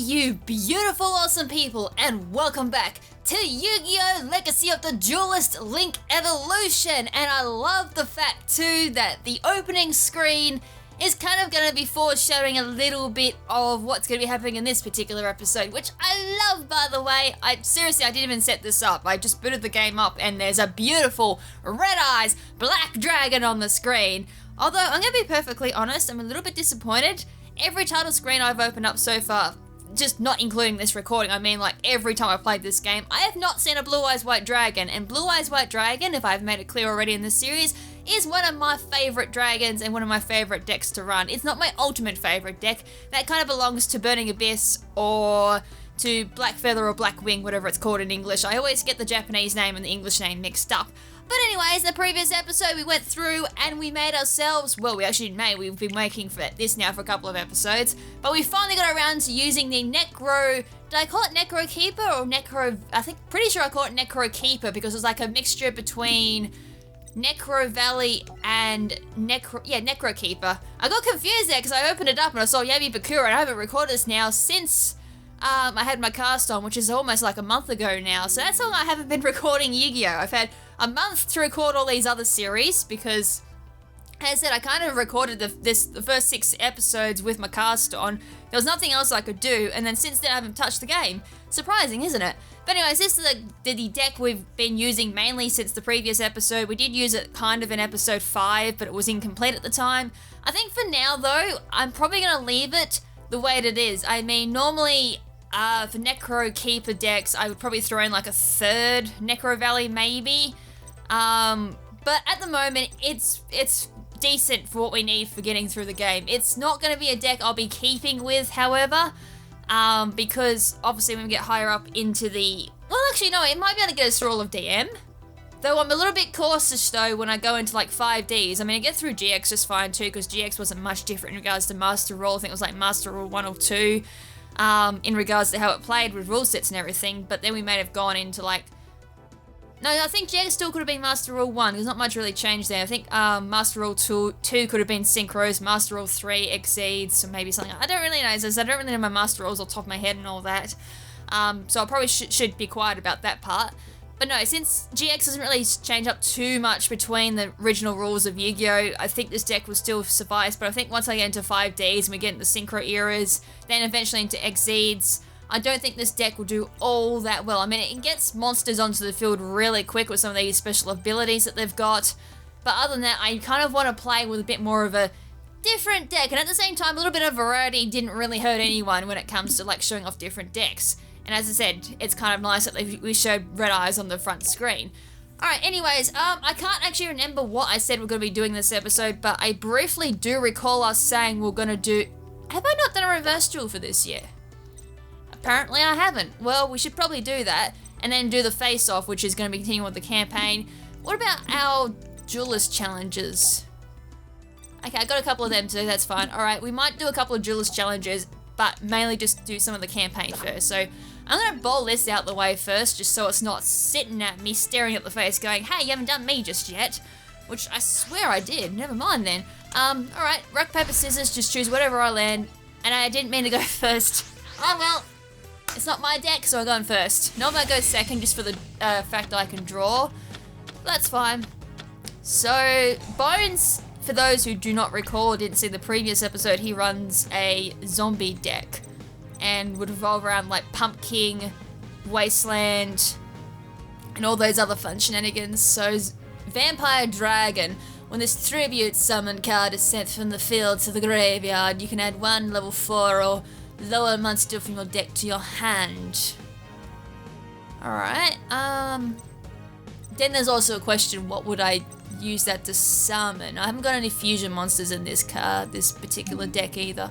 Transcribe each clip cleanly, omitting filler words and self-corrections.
you beautiful, awesome people, and welcome back to Yu-Gi-Oh! Legacy of the Duelist Link Evolution. And I love the fact too that the opening screen is kind of going to be foreshadowing a little bit of what's going to be happening in this particular episode, which I love, by the way. Seriously, I didn't even set this up. I just booted the game up and there's a beautiful red eyes black dragon on the screen. Although, I'm going to be perfectly honest, I'm a little bit disappointed. Every title screen I've opened up so far, just not including this recording, I mean like every time I've played this game, I have not seen a Blue Eyes White Dragon. And Blue Eyes White Dragon, if I've made it clear already in this series, is one of my favourite dragons and one of my favourite decks to run. It's not my ultimate favourite deck. That kind of belongs to Burning Abyss or to Black Feather or Black Wing, whatever it's called in English. I always get the Japanese name and the English name mixed up. But anyways, the previous episode we went through and we made ourselves, well, we actually didn't make, we've been making for this now for a couple of episodes, but we finally got around to using the Necro, did I call it Necro Keeper or Necro, pretty sure I call it Necro Keeper because it was like a mixture between Necro Valley and Necro Keeper. I got confused there because I opened it up and I saw Yami Bakura, and I haven't recorded this now since I had my cast on, which is almost like a month ago now, so that's how long I haven't been recording Yu-Gi-Oh! I've had a month to record all these other series because, as I said, I kind of recorded the first 6 episodes with my cast on. There was nothing else I could do, and then since then I haven't touched the game. Surprising, isn't it? But anyways, this is the deck we've been using mainly since the previous episode. We did use it kind of in episode 5, but it was incomplete at the time. I think for now, though, I'm probably going to leave it the way it is. I mean, normally for Necro Keeper decks, I would probably throw in like a third Necro Valley, maybe. But at the moment, it's decent for what we need for getting through the game. It's not going to be a deck I'll be keeping with, however, because obviously when we get higher up into the... Well, actually, no, it might be able to get us through all of DM. Though I'm a little bit cautious, though, when I go into, like, 5Ds. I mean, I get through GX just fine, too, because GX wasn't much different in regards to Master Rule. I think it was, like, Master Rule 1 or 2, in regards to how it played with rule sets and everything. But then we may have gone into, like... No, I think GX still could have been Master Rule 1. There's not much really changed there. I think Master Rule 2 could have been Synchros, Master Rule 3 Exceeds, or maybe something. I don't really know. I don't really know my Master Rules off the top of my head and all that. So I probably should be quiet about that part. But no, since GX doesn't really change up too much between the original rules of Yu-Gi-Oh!, I think this deck will still suffice. But I think once I get into 5Ds and we get into Synchro eras, then eventually into Exceeds, I don't think this deck will do all that well. I mean, it gets monsters onto the field really quick with some of these special abilities that they've got. But other than that, I kind of want to play with a bit more of a different deck. And at the same time, a little bit of variety didn't really hurt anyone when it comes to like showing off different decks. And as I said, it's kind of nice that we showed red eyes on the front screen. Alright, anyways, I can't actually remember what I said we're going to be doing this episode, but I briefly do recall us saying we're going to do... Have I not done a reverse duel for this year? Apparently I haven't. Well, we should probably do that, and then do the face-off, which is going to be continuing with the campaign. What about our Duelist challenges? Okay, I got a couple of them too, that's fine. Alright, we might do a couple of Duelist challenges, but mainly just do some of the campaign first. So, I'm going to bowl this out the way first, just so it's not sitting at me, staring at the face, going, hey, you haven't done me just yet. Which I swear I did, never mind then. Alright, rock, paper, scissors, just choose whatever I land. And I didn't mean to go first. Oh well. It's not my deck, so I'm going first. Normally I go second just for the fact that I can draw. That's fine. So, Bones, for those who do not recall or didn't see the previous episode, he runs a zombie deck. And would revolve around like Pumpkin, Wasteland, and all those other fun shenanigans. So, Vampire Dragon. When this tribute summon card is sent from the field to the graveyard, you can add 1 level 4 or lower monster from your deck to your hand. Alright, then there's also a question, what would I use that to summon? I haven't got any fusion monsters in this particular deck either.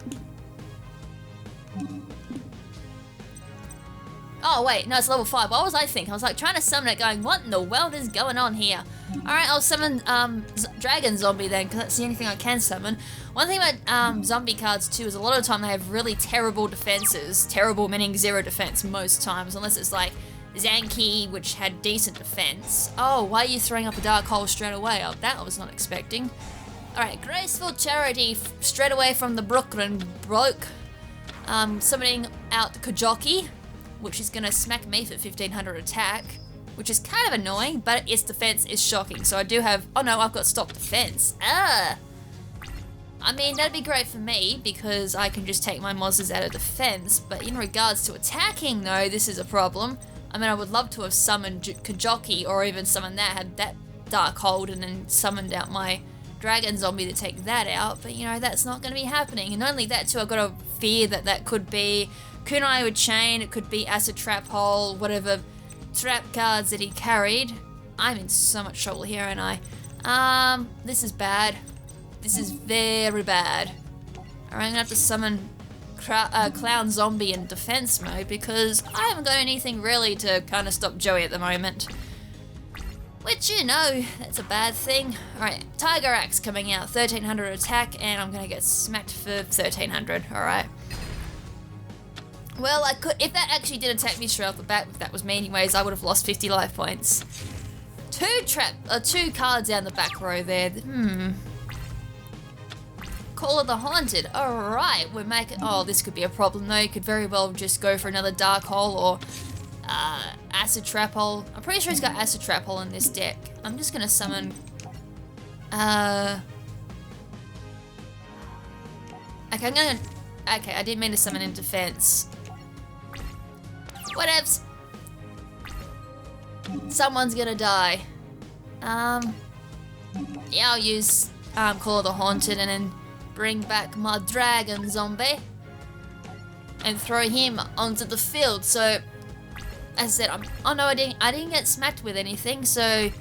Oh wait, no, it's level 5. What was I thinking? I was like trying to summon it going, what in the world is going on here? Alright, I'll summon Dragon Zombie then, because that's the only thing I can summon. One thing about zombie cards too is a lot of the time they have really terrible defenses. Terrible meaning 0 defense most times, unless it's like Zanki, which had decent defense. Oh, why are you throwing up a dark hole straight away? Oh, that I was not expecting. Alright, Graceful Charity straight away from the Brooklyn Broke. Summoning out Kajoki, which is gonna smack me for 1500 attack, which is kind of annoying, but its defense is shocking. So I do have, oh no, I've got stop defense. I mean, that'd be great for me because I can just take my monsters out of defense, but in regards to attacking though, this is a problem. I mean, I would love to have summoned Kajoki or even summoned that, had that Dark Hold and then summoned out my Dragon Zombie to take that out, but you know, that's not going to be happening. And not only that too, I've got to fear that that could be Kunai with Chain, it could be Acid Trap Hole, whatever trap cards that he carried. I'm in so much trouble here, aren't I? This is bad. This is very bad. Alright, I'm gonna have to summon Clown Zombie in defense mode because I haven't got anything really to kind of stop Joey at the moment. Which, you know, that's a bad thing. Alright, Tiger Axe coming out, 1300 attack, and I'm gonna get smacked for 1300, alright. Well, I could, if that actually did attack me straight off the bat, if that was me anyways, I would have lost 50 life points. Two cards down the back row there. Call of the Haunted. Alright, we're making... Oh, this could be a problem though. You could very well just go for another Dark Hole or Acid Trap Hole. I'm pretty sure he's got Acid Trap Hole in this deck. I'm just gonna summon... Okay, I'm gonna... Okay, I didn't mean to summon in defense. Whatevs. Someone's gonna die. Yeah, I'll use Call of the Haunted and then bring back my Dragon Zombie and throw him onto the field. So, as I said, oh no, I didn't get smacked with anything, so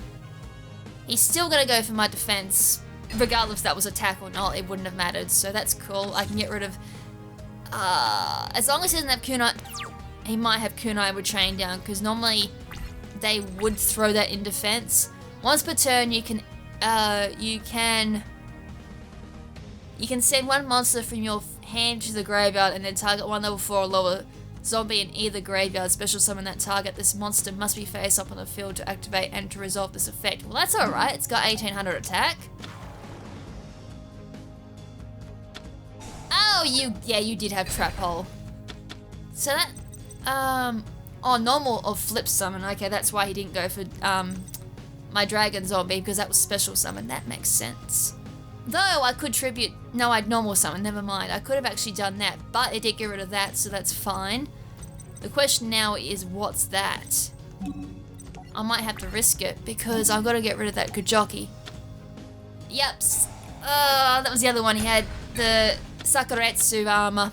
he's still gonna go for my defense. Regardless if that was attack or not, it wouldn't have mattered, so that's cool. I can get rid of, as long as he doesn't have Kunai, he might have Kunai with Chain down, because normally they would throw that in defense. Once per turn, you can send one monster from your hand to the graveyard and then target one level 4 or lower zombie in either graveyard. Special summon that target. This monster must be face up on the field to activate and to resolve this effect. Well, that's alright. It's got 1800 attack. Oh, you did have Trap Hole. So that, oh, normal or flip summon. Okay, that's why he didn't go for, my Dragon Zombie, because that was special summon. That makes sense. Though I could tribute... No, I'd normal summon, never mind. I could have actually done that, but it did get rid of that, so that's fine. The question now is, what's that? I might have to risk it, because I've got to get rid of that Kajoki. Yep. That was the other one. He had the Sakuretsu armor.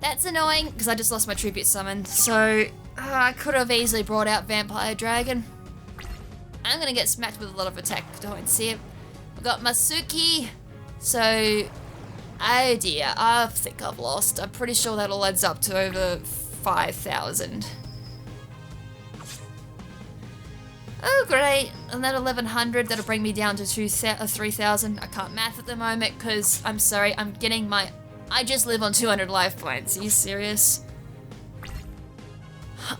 That's annoying, because I just lost my tribute summon, so I could have easily brought out Vampire Dragon. I'm going to get smacked with a lot of attack, don't see it. We've got Masuki, so, oh dear, I think I've lost. I'm pretty sure that all adds up to over 5,000. Oh great, and that 1100, that'll bring me down to 3,000. I can't math at the moment, because, I'm sorry, I'm getting my, I just live on 200 life points. Are you serious?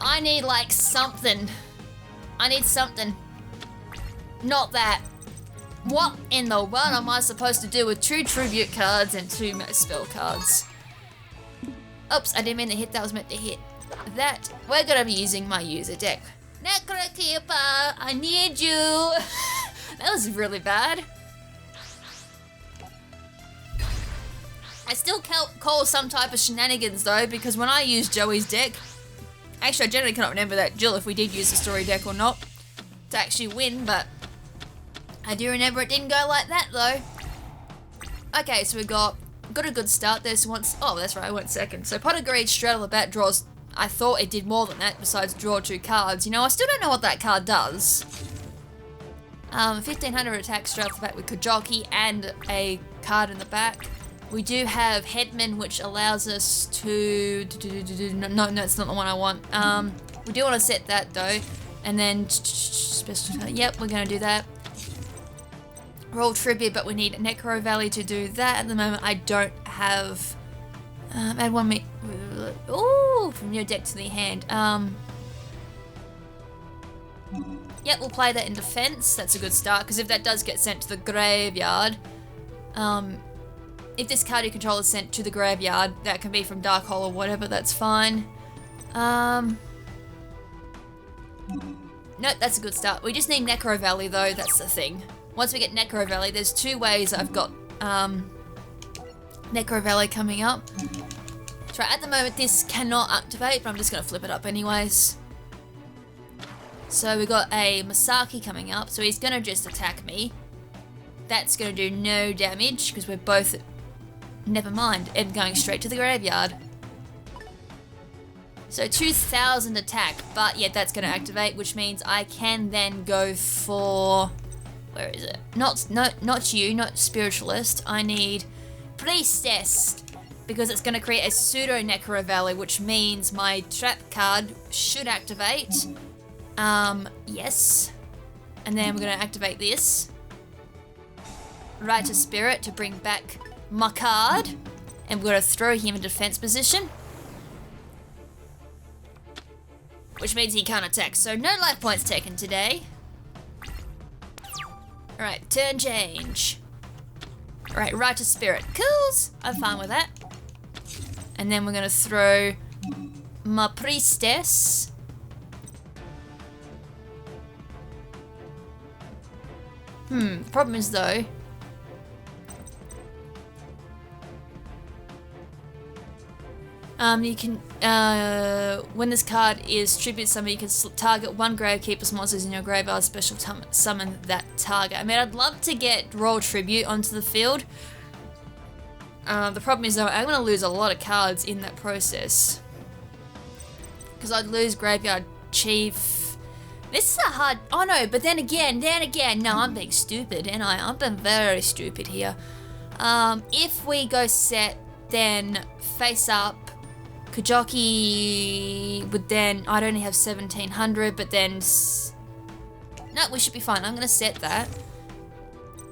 I need like something. I need something. Not that. What in the world am I supposed to do with 2 tribute cards and 2 spell cards? Oops, I didn't mean to hit that, I was meant to hit that. We're gonna be using my user deck. Necrokeeper, I need you. That was really bad. I still call some type of shenanigans though, because when I use Joey's deck, actually I generally cannot remember that Jill if we did use the story deck or not to actually win, but I do remember it didn't go like that though. Okay, so we got a good start there. So once, oh that's right, I went second. So Pot of Greed straight off the bat draws, I thought it did more than that besides draw 2 cards. You know, I still don't know what that card does. 1500 attack straight off the bat with Kajoki and a card in the back. We do have Headman, which allows us to... No, that's not the one I want. We do want to set that though. And then... Yep, we're going to do that. Roll Tribute, but we need Necro Valley to do that. At the moment, I don't have... add 1 me... Ooh, from your deck to the hand. Yep, we'll play that in defense. That's a good start, because if that does get sent to the graveyard... if this card you control is sent to the graveyard, that can be from Dark Hole or whatever, that's fine. Nope, that's a good start. We just need Necro Valley though, that's the thing. Once we get Necro Valley, there's two ways I've got Necro Valley coming up. So at the moment this cannot activate, but I'm just going to flip it up anyways. So we got a Masaki coming up, so he's going to just attack me. That's going to do no damage because we're both... Never mind, and going straight to the graveyard. So 2000 attack, but yeah, that's going to activate, which means I can then go for... Where is it? Not you, not Spiritualist. I need Priestess, because it's going to create a pseudo Necro Valley, which means my trap card should activate. Yes. And then we're going to activate this. Right to Spirit to bring back my card. And we're going to throw him in defense position. Which means he can't attack. So no life points taken today. Alright, turn change. Alright, right to Spirit. Cools! I'm fine with that. And then we're going to throw my Priestess. Problem is though... you can, when this card is tribute summon, you can target one Gravekeeper's monsters in your graveyard, special summon that target. I mean, I'd love to get Royal Tribute onto the field. The problem is though, I'm going to lose a lot of cards in that process. Because I'd lose Graveyard Chief. This is a hard, oh no, but then again, no, I'm being stupid, and I'm being very stupid here. If we go set, then face up, Kujoki would then, I'd only have 1700, but then, no, we should be fine. I'm going to set that.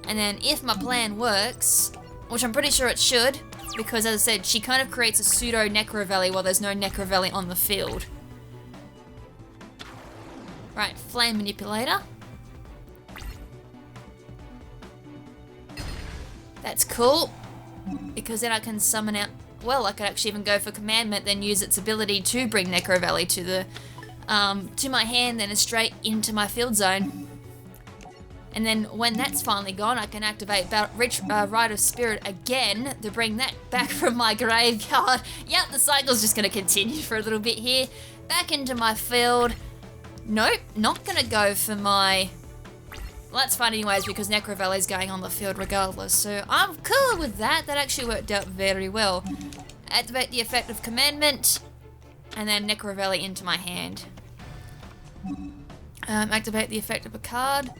And then if my plan works, which I'm pretty sure it should, because as I said, she kind of creates a pseudo Necro Valley while there's no Necro Valley on the field. Right, Flame Manipulator. That's cool, because then I can summon out. Well, I could actually even go for Commandment, then use its ability to bring Necro Valley to the to my hand, then straight into my field zone. And then when that's finally gone, I can activate Rite of Spirit again to bring that back from my graveyard. Yep, the cycle's just going to continue for a little bit here. Back into my field. Nope, not going to go for my... Well, that's fine anyways, because Necro Valley's going on the field regardless, so I'm cool with that. That actually worked out very well. Activate the effect of Commandment, and then Necro Valley into my hand. Activate the effect of a card.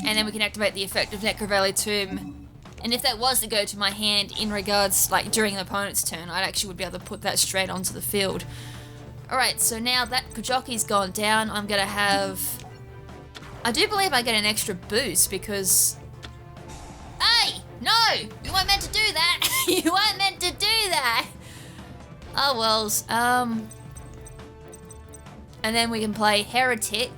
And then we can activate the effect of Necro Valley Tomb. And if that was to go to my hand in regards, like during an opponent's turn, I actually would be able to put that straight onto the field. Alright, so now that Kujoki's gone down, I'm going to have... I do believe I get an extra boost because... Hey! No! You weren't meant to do that! You weren't meant to do that! Oh wells. And then we can play Heretic.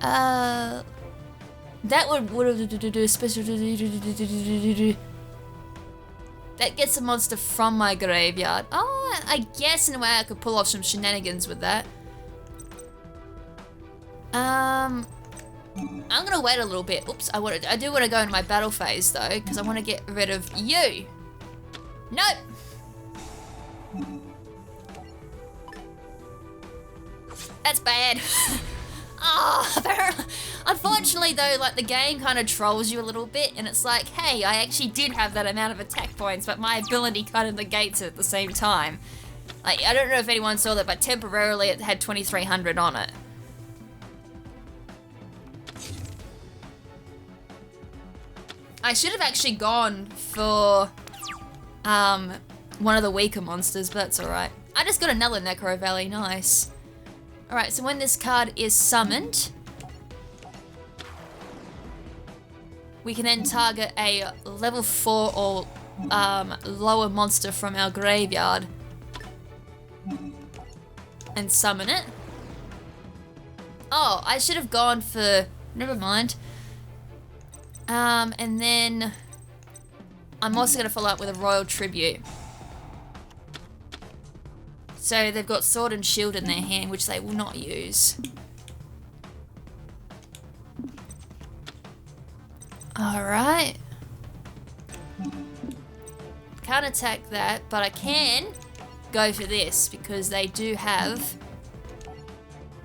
That would special... That gets a monster from my graveyard. Oh, I guess in a way I could pull off some shenanigans with that. I'm gonna wait a little bit. Oops, I do want to go into my battle phase though, because I want to get rid of you. Nope. That's bad. Oh, apparently. Unfortunately though, like the game kind of trolls you a little bit, and it's like, hey, I actually did have that amount of attack points, but my ability kind of negates it at the same time. Like, I don't know if anyone saw that, but temporarily it had 2300 on it. I should have actually gone for one of the weaker monsters, but that's alright. I just got another Necro Valley, nice. Alright, so when this card is summoned, we can then target a level 4 or lower monster from our graveyard and summon it. Oh, I should have gone for never mind. And then I'm also going to follow up with a royal tribute. So they've got sword and shield in their hand, which they will not use. Alright. Can't attack that, but I can go for this because they do have...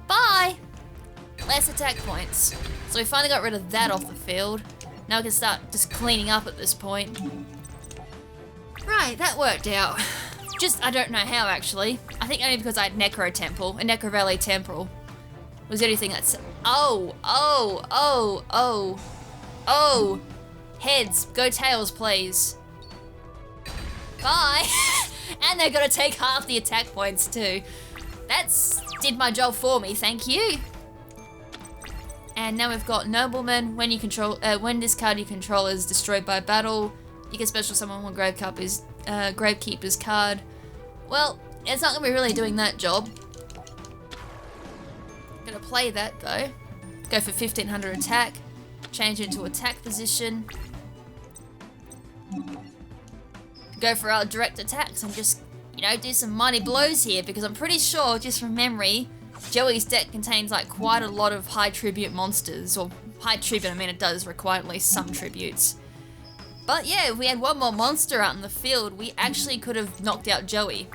Bye! Less attack points. So we finally got rid of that off the field. Now we can start just cleaning up at this point. Right, that worked out. Just, I don't know how actually. I think only because I had Necro Temple, a Necro Valley Temple. Was the only thing that's... Oh! Heads, go tails, please. Bye! And they're gonna take half the attack points too. That's did my job for me, thank you. And now we've got Nobleman. When you control, when this card you control is destroyed by battle, you can special summon one Gravekeeper's card. Well, it's not gonna be really doing that job. Gonna play that though. Go for 1500 attack. Change into attack position. Go for our direct attacks and just, you know, do some mighty blows here because I'm pretty sure, just from memory, Joey's deck contains like quite a lot of high tribute monsters, or high tribute, I mean it does require at least some tributes. But yeah, if we had one more monster out in the field, we actually could have knocked out Joey.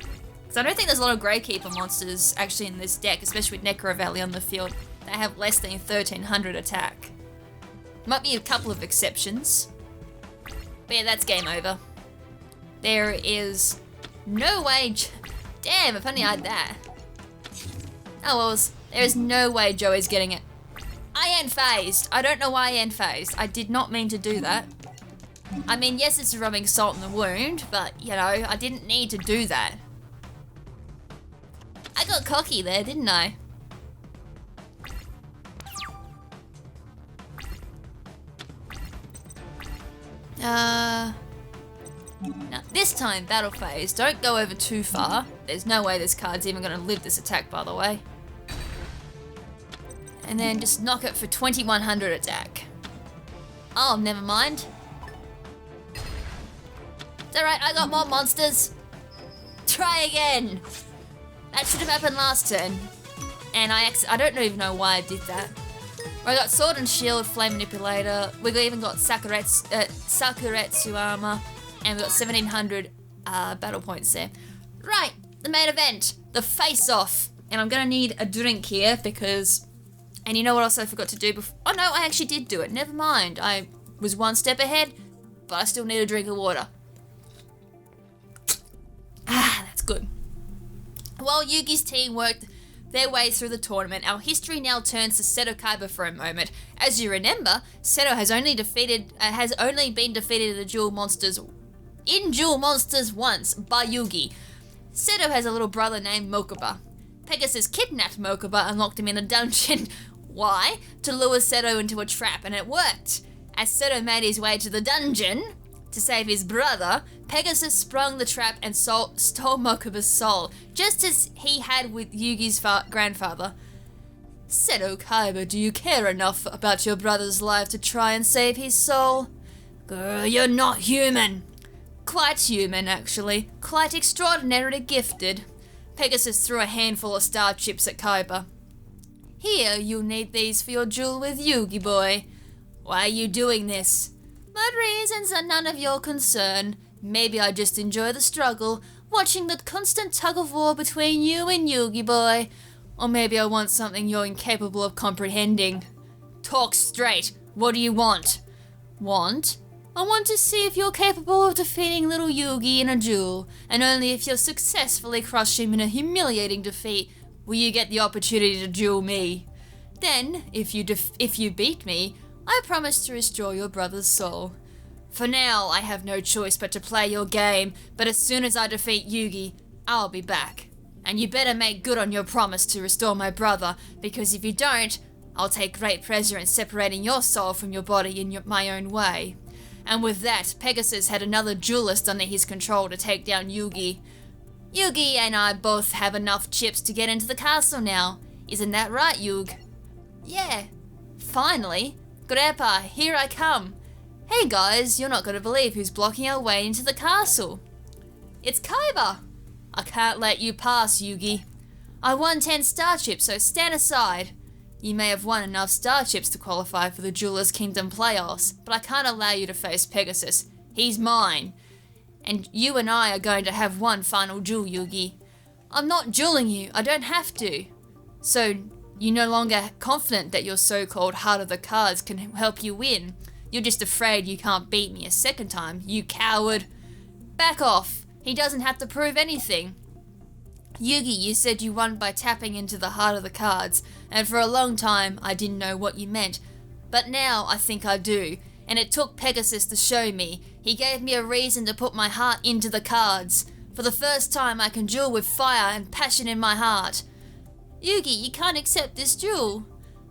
Because I don't think there's a lot of Gravekeeper monsters actually in this deck, especially with Necro Valley on the field. They have less than 1300 attack. Might be a couple of exceptions. But yeah, that's game over. There is no way... Damn, if only I had that. Oh well, there is no way Joey's getting it. I ain't phased. I don't know why I ain't phased. I did not mean to do that. I mean, yes, it's rubbing salt in the wound, but, you know, I didn't need to do that. I got cocky there, didn't I? Now, this time, battle phase. Don't go over too far. There's no way this card's even going to live this attack, by the way. And then just knock it for 2100 attack. Oh, never mind. It's alright, I got more monsters. Try again. That should have happened last turn. And I don't even know why I did that. I got Sword and Shield, Flame Manipulator. We've even got Sakuretsu armor. And we've got 1700 battle points there. Right, the main event, the face-off. And I'm gonna need a drink here because... And you know what else I forgot to do before? Oh no, I actually did do it. Never mind. I was one step ahead, but I still need a drink of water. Ah, that's good. While Yugi's team worked their way through the tournament, our history now turns to Seto Kaiba for a moment. As you remember, Seto has only been defeated in Duel Monsters once by Yugi. Seto has a little brother named Mokuba. Pegasus kidnapped Mokuba and locked him in a dungeon. Why? To lure Seto into a trap, and it worked. As Seto made his way to the dungeon to save his brother, Pegasus sprung the trap and stole Mokuba's soul, just as he had with Yugi's grandfather. Seto Kaiba, do you care enough about your brother's life to try and save his soul? Girl, you're not human. Quite human, actually. Quite extraordinarily gifted. Pegasus threw a handful of star chips at Kaiba. Here, you'll need these for your duel with Yugi boy. Why are you doing this? My reasons are none of your concern. Maybe I just enjoy the struggle, watching the constant tug-of-war between you and Yugi boy. Or maybe I want something you're incapable of comprehending. Talk straight. What do you want? Want? I want to see if you're capable of defeating little Yugi in a duel, and only if you'll successfully crush him in a humiliating defeat will you get the opportunity to duel me. Then, if you beat me, I promise to restore your brother's soul. For now, I have no choice but to play your game, but as soon as I defeat Yugi, I'll be back. And you better make good on your promise to restore my brother, because if you don't, I'll take great pleasure in separating your soul from your body in my own way. And with that, Pegasus had another duelist under his control to take down Yugi. Yugi and I both have enough chips to get into the castle now. Isn't that right, Yug? Yeah. finally. Grandpa, here I come. Hey guys, you're not going to believe who's blocking our way into the castle. It's Kaiba. I can't let you pass, Yugi. I won 10 star chips, so stand aside. You may have won enough star chips to qualify for the Duelist Kingdom playoffs, but I can't allow you to face Pegasus. He's mine. And you and I are going to have one final duel, Yugi. I'm not dueling you, I don't have to. So, you're no longer confident that your so-called heart of the cards can help you win. You're just afraid you can't beat me a second time, you coward. Back off. He doesn't have to prove anything. Yugi, you said you won by tapping into the heart of the cards, and for a long time I didn't know what you meant. But now I think I do, and it took Pegasus to show me. He gave me a reason to put my heart into the cards. For the first time I can duel with fire and passion in my heart. Yugi, you can't accept this duel.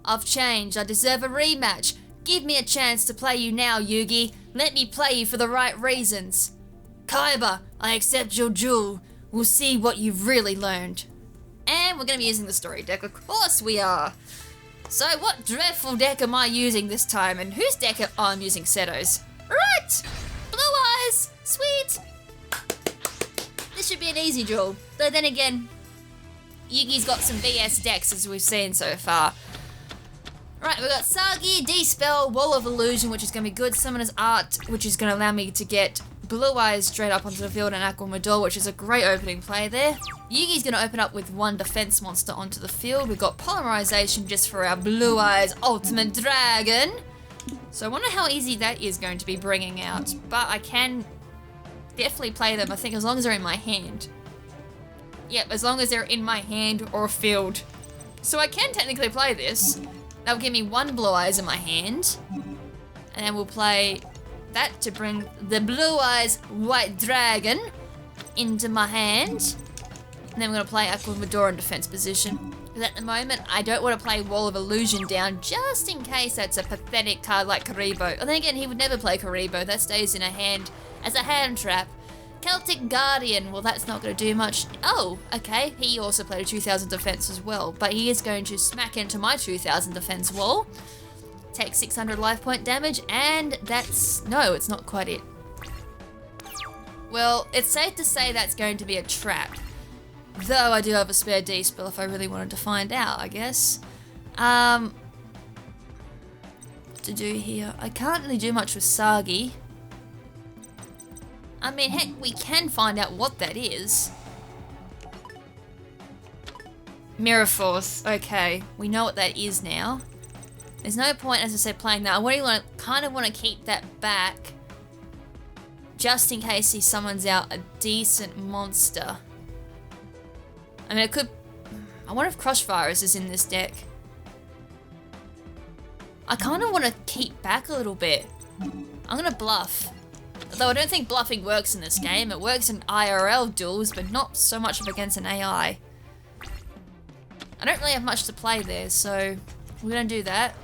I've changed, I deserve a rematch. Give me a chance to play you now, Yugi. Let me play you for the right reasons. Kaiba, I accept your duel. We'll see what you've really learned. And we're going to be using the story deck. Of course we are. So what dreadful deck am I using this time? And whose deck I'm using? Seto's. Right! Blue eyes! Sweet! This should be an easy duel. Though then again, Yugi's got some BS decks as we've seen so far. Right, we've got Sagi, D-Spell, Wall of Illusion, which is going to be good. Summoner's Art, which is going to allow me to get Blue Eyes straight up onto the field, and Aquamador, which is a great opening play there. Yugi's going to open up with one defense monster onto the field. We've got Polymerization just for our Blue Eyes Ultimate Dragon. So I wonder how easy that is going to be bringing out. But I can definitely play them, I think, as long as they're in my hand. Yep, as long as they're in my hand or field. So I can technically play this. That'll give me one Blue Eyes in my hand. And then we'll play that to bring the Blue Eyes White Dragon into my hand. And then we're going to play Aquamador in defense position. Because at the moment, I don't want to play Wall of Illusion down just in case that's a pathetic card like Karibo. And then again, he would never play Karibo. That stays in a hand as a hand trap. Celtic Guardian, well that's not going to do much. Oh, okay, he also played a 2000 defense as well, but he is going to smack into my 2000 defense wall, take 600 life point damage, and that's, no, it's not quite it. Well, it's safe to say that's going to be a trap, though I do have a spare D-Spell if I really wanted to find out, I guess. What to do here? I can't really do much with Sagi. I mean, heck, we can find out what that is. Mirror Force. Okay, we know what that is now. There's no point, as I said, playing that. I kind of want to keep that back, just in case he summons out a decent monster. I mean, it could. I wonder if Crossfires is in this deck. I kind of want to keep back a little bit. I'm gonna bluff. Though I don't think bluffing works in this game. It works in IRL duels, but not so much against an AI. I don't really have much to play there, so we're going to do that.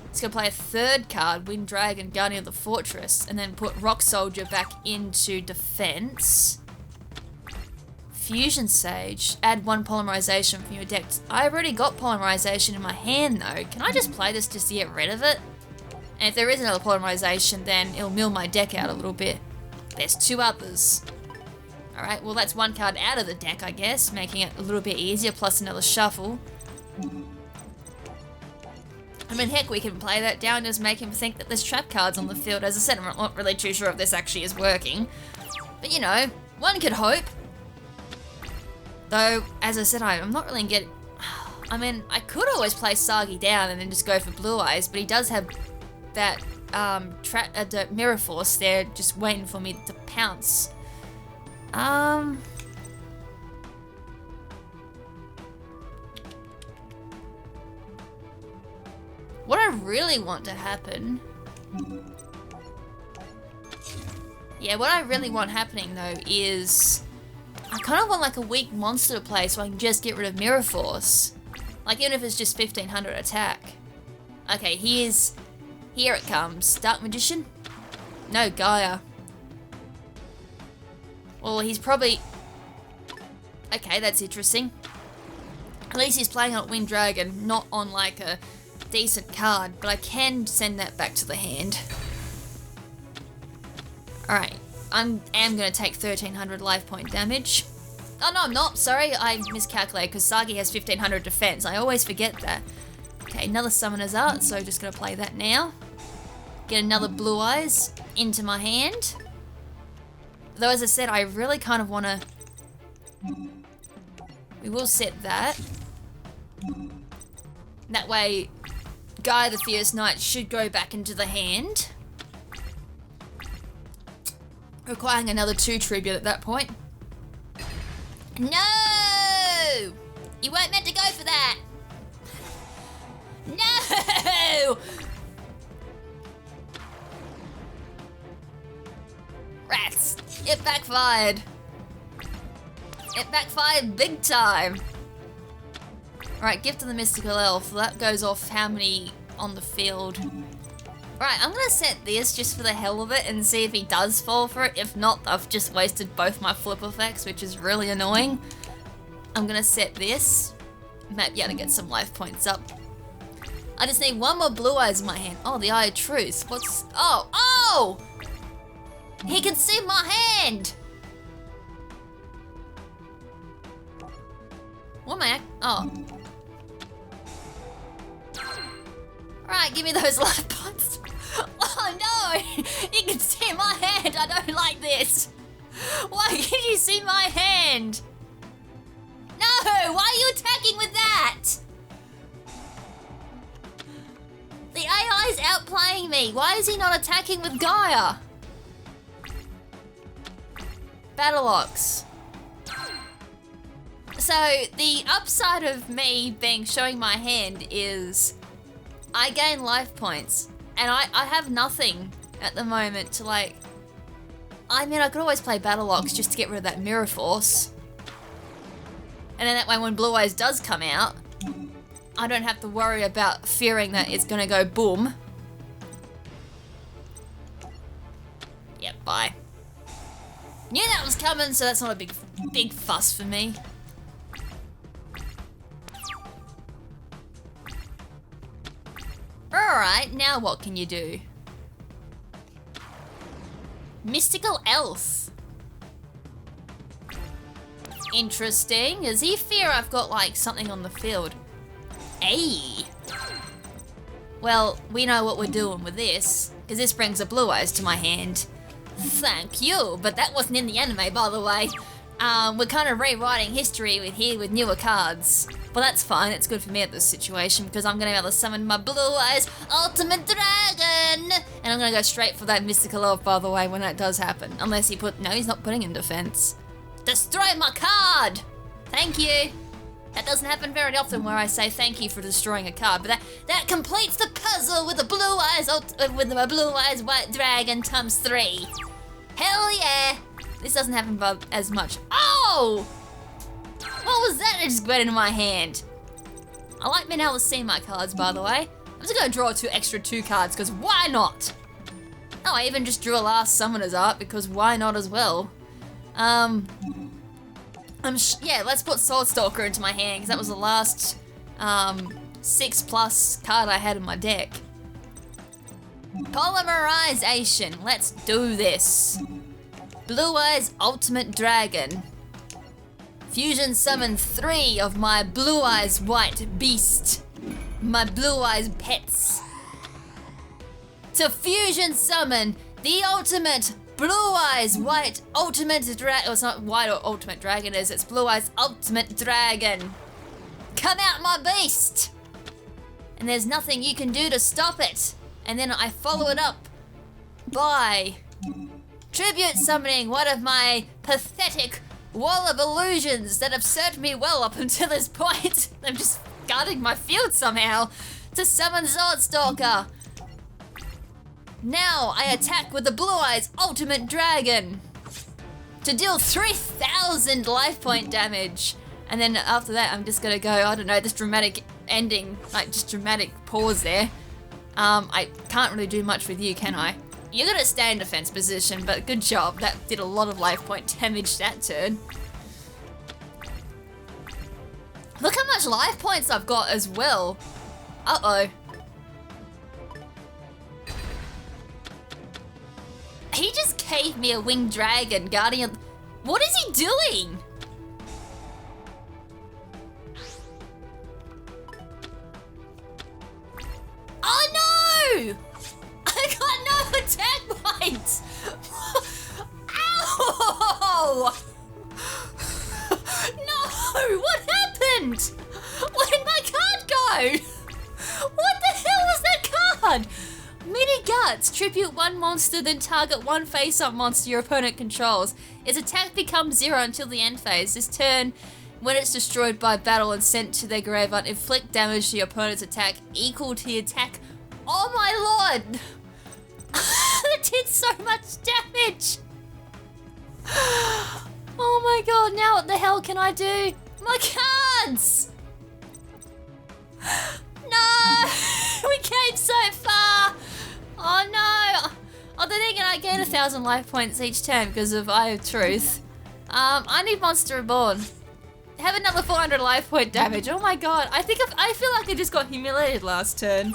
Let's go play a third card, Wind Dragon, Guardian of the Fortress, and then put Rock Soldier back into defense. Fusion Sage, add one Polymerization from your deck. I've already got Polymerization in my hand though. Can I just play this just to get rid of it? And if there is another Polymerization, then it'll mill my deck out a little bit. There's two others. Alright, well that's one card out of the deck, I guess, making it a little bit easier, plus another shuffle. I mean, heck, we can play that down and just make him think that there's trap cards on the field. As I said, I'm not really too sure if this actually is working. But you know, one could hope. Though, as I said, I'm not really getting... I mean, I could always play Sagi down and then just go for Blue Eyes, but he does have that the Mirror Force there just waiting for me to pounce. What I really want to happen... Yeah, what I really want happening though is... I kind of want like a weak monster to play so I can just get rid of Mirror Force. Like even if it's just 1500 attack. Okay, here it comes. Dark Magician? No, Gaia. Well, he's probably... Okay, that's interesting. At least he's playing on Wind Dragon, not on like a decent card, but I can send that back to the hand. Alright, I am going to take 1300 life point damage. Oh no, I'm not, sorry, I miscalculated because Sagi has 1500 defense. I always forget that. Okay, another Summoner's Art, so just going to play that now. Get another Blue Eyes into my hand. Though as I said, I really kind of want to... We will set that. That way, Guy the Fierce Knight should go back into the hand. Requiring another 2 tribute at that point. No! You weren't meant to go for that! No! Rats! It backfired. It backfired big time. Alright, Gift of the Mystical Elf. That goes off how many on the field. Right, I'm gonna set this just for the hell of it and see if he does fall for it. If not, I've just wasted both my flip effects, which is really annoying. I'm gonna set this. Might be able to get some life points up. I just need one more Blue Eyes in my hand. Oh, the Eye of Truth. What's... Oh! Oh! He can see my hand! What am I... Oh. Right, give me those life points. Oh no! You can see my hand! I don't like this! Why can you see my hand? No! Why are you attacking with that? The AI's outplaying me. Why is he not attacking with Gaia? Battleox. So, the upside of me showing my hand is I gain life points. And I have nothing at the moment to like... I mean, I could always play Battleox just to get rid of that Mirror Force. And then that way when Blue Eyes does come out, I don't have to worry about fearing that it's gonna go boom. Yep, bye. Knew that was coming, so that's not a big fuss for me. Alright, now what can you do? Mystical Elf. Interesting. Does he fear I've got like something on the field? Ayy. Well, we know what we're doing with this, because this brings a Blue Eyes to my hand. Thank you, but that wasn't in the anime, by the way. We're kind of rewriting history with newer cards. But that's fine, it's good for me at this situation because I'm going to be able to summon my Blue Eyes Ultimate Dragon! And I'm going to go straight for that Mystical Elf, by the way, when that does happen. Unless he no, he's not putting in defense. Destroy my card! Thank you! That doesn't happen very often where I say thank you for destroying a card, but that completes the puzzle with the Blue Eyes with the Blue Eyes White Dragon times 3. Hell yeah! This doesn't happen as much. Oh! What was that just went into my hand? I like being able to see my cards, by the way. I'm just gonna draw 2 extra 2 cards, because why not? Oh, I even just drew a last Summoner's Art, because why not as well? Yeah, let's put Sword Stalker into my hand, because that was the last 6+ card I had in my deck. Polymerization, let's do this. Blue Eyes Ultimate Dragon. Fusion summon 3 of my Blue Eyes White Beast. My Blue Eyes pets. To fusion summon the ultimate Blue Eyes White Ultimate Dragon. Oh, it's not White or Ultimate Dragon, it's Blue Eyes Ultimate Dragon. Come out, my beast! And there's nothing you can do to stop it. And then I follow it up by tribute summoning one of my pathetic Wall of Illusions that have served me well up until this point. I'm just guarding my field somehow to summon Sword Stalker. Now I attack with the Blue Eyes Ultimate Dragon to deal 3000 life point damage. And then after that, I'm just gonna go, I don't know, this dramatic ending, like just dramatic pause there. I can't really do much with you, can I? You're gonna stay in defense position, but good job. That did a lot of life point damage that turn. Look how much life points I've got as well. Uh-oh. gave me a winged dragon, guardian. What is he doing? Oh no! I got no attack points! Ow! No! What happened? Where did my card go? What the hell was that card? Mini Guts. Tribute one monster, then target one face-up monster your opponent controls. Its attack becomes 0 until the end phase. This turn, when it's destroyed by battle and sent to their graveyard, inflict damage to your opponent's attack equal to the attack. Oh my lord! That did so much damage! Oh my god, now what the hell can I do? My cards! No! We came so far! Oh no! Oh, then again, I gain 1,000 life points each turn because of Eye of Truth. I need Monster Reborn. Have another 400 life point damage. Oh my god, I feel like I just got humiliated last turn.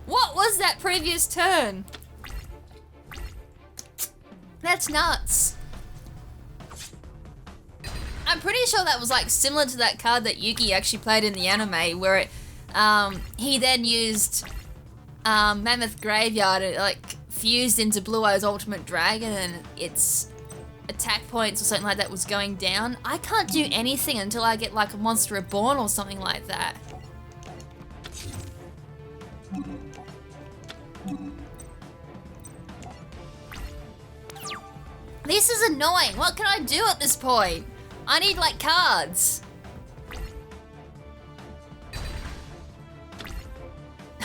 What was that previous turn? That's nuts. I'm pretty sure that was like similar to that card that Yugi actually played in the anime where it, he then used Mammoth Graveyard and like fused into Blue Eye's Ultimate Dragon and its attack points or something like that was going down. I can't do anything until I get like a Monster Reborn or something like that. This is annoying. What can I do at this point? I need like cards.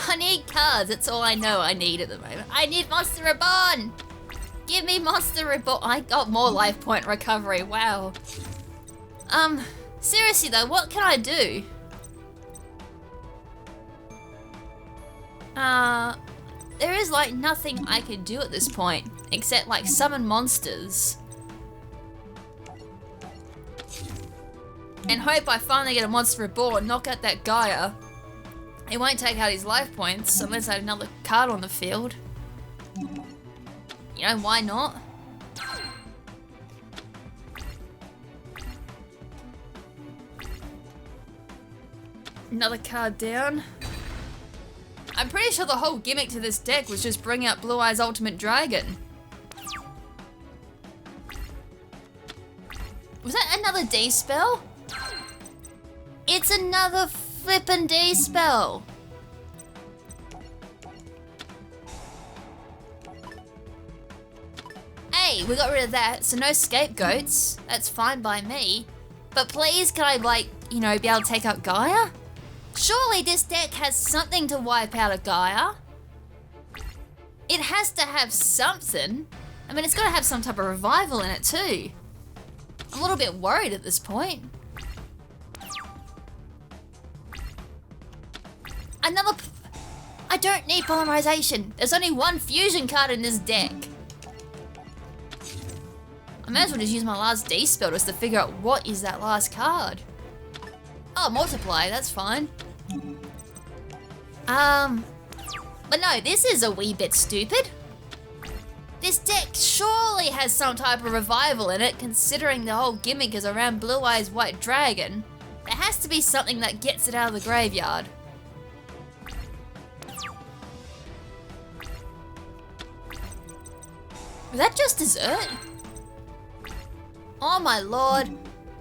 I need cards. That's all I know I need at the moment. I need Monster Reborn. Give me Monster Reborn. I got more life point recovery. Wow. Seriously though, what can I do? There is like nothing I can do at this point except like summon monsters and hope I finally get a Monster Reborn, knock out that Gaia. It won't take out his life points unless I have another card on the field. You know, why not? Another card down. I'm pretty sure the whole gimmick to this deck was just bring out Blue Eye's Ultimate Dragon. Was that another D spell? It's another flippin' D spell. Hey, we got rid of that, so no scapegoats. That's fine by me. But please, can I, like, you know, be able to take out Gaia? Surely this deck has something to wipe out a Gaia. It has to have something. I mean, it's got to have some type of revival in it too. I'm a little bit worried at this point. I don't need polymerization. There's only one fusion card in this deck. I may as well just use my last D spell just to figure out what is that last card. Oh, multiply, that's fine. But no, this is a wee bit stupid. This deck surely has some type of revival in it, considering the whole gimmick is around Blue Eye's White Dragon. There has to be something that gets it out of the graveyard. Was that just dessert? Oh my lord.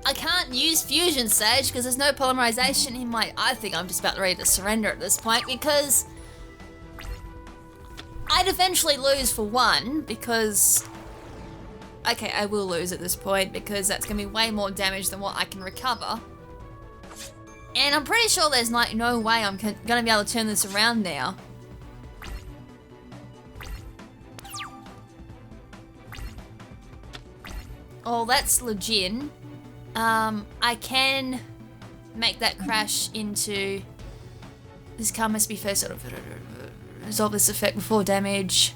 I can't use Fusion Sage because there's no polymerization in my... I think I'm just about ready to surrender at this point because... I'd eventually lose for one because... Okay, I will lose at this point because that's going to be way more damage than what I can recover. And I'm pretty sure there's like no way I'm going to be able to turn this around now. Oh, that's legit. I can make that crash into... This card must be first sort of... Resolve this effect before damage.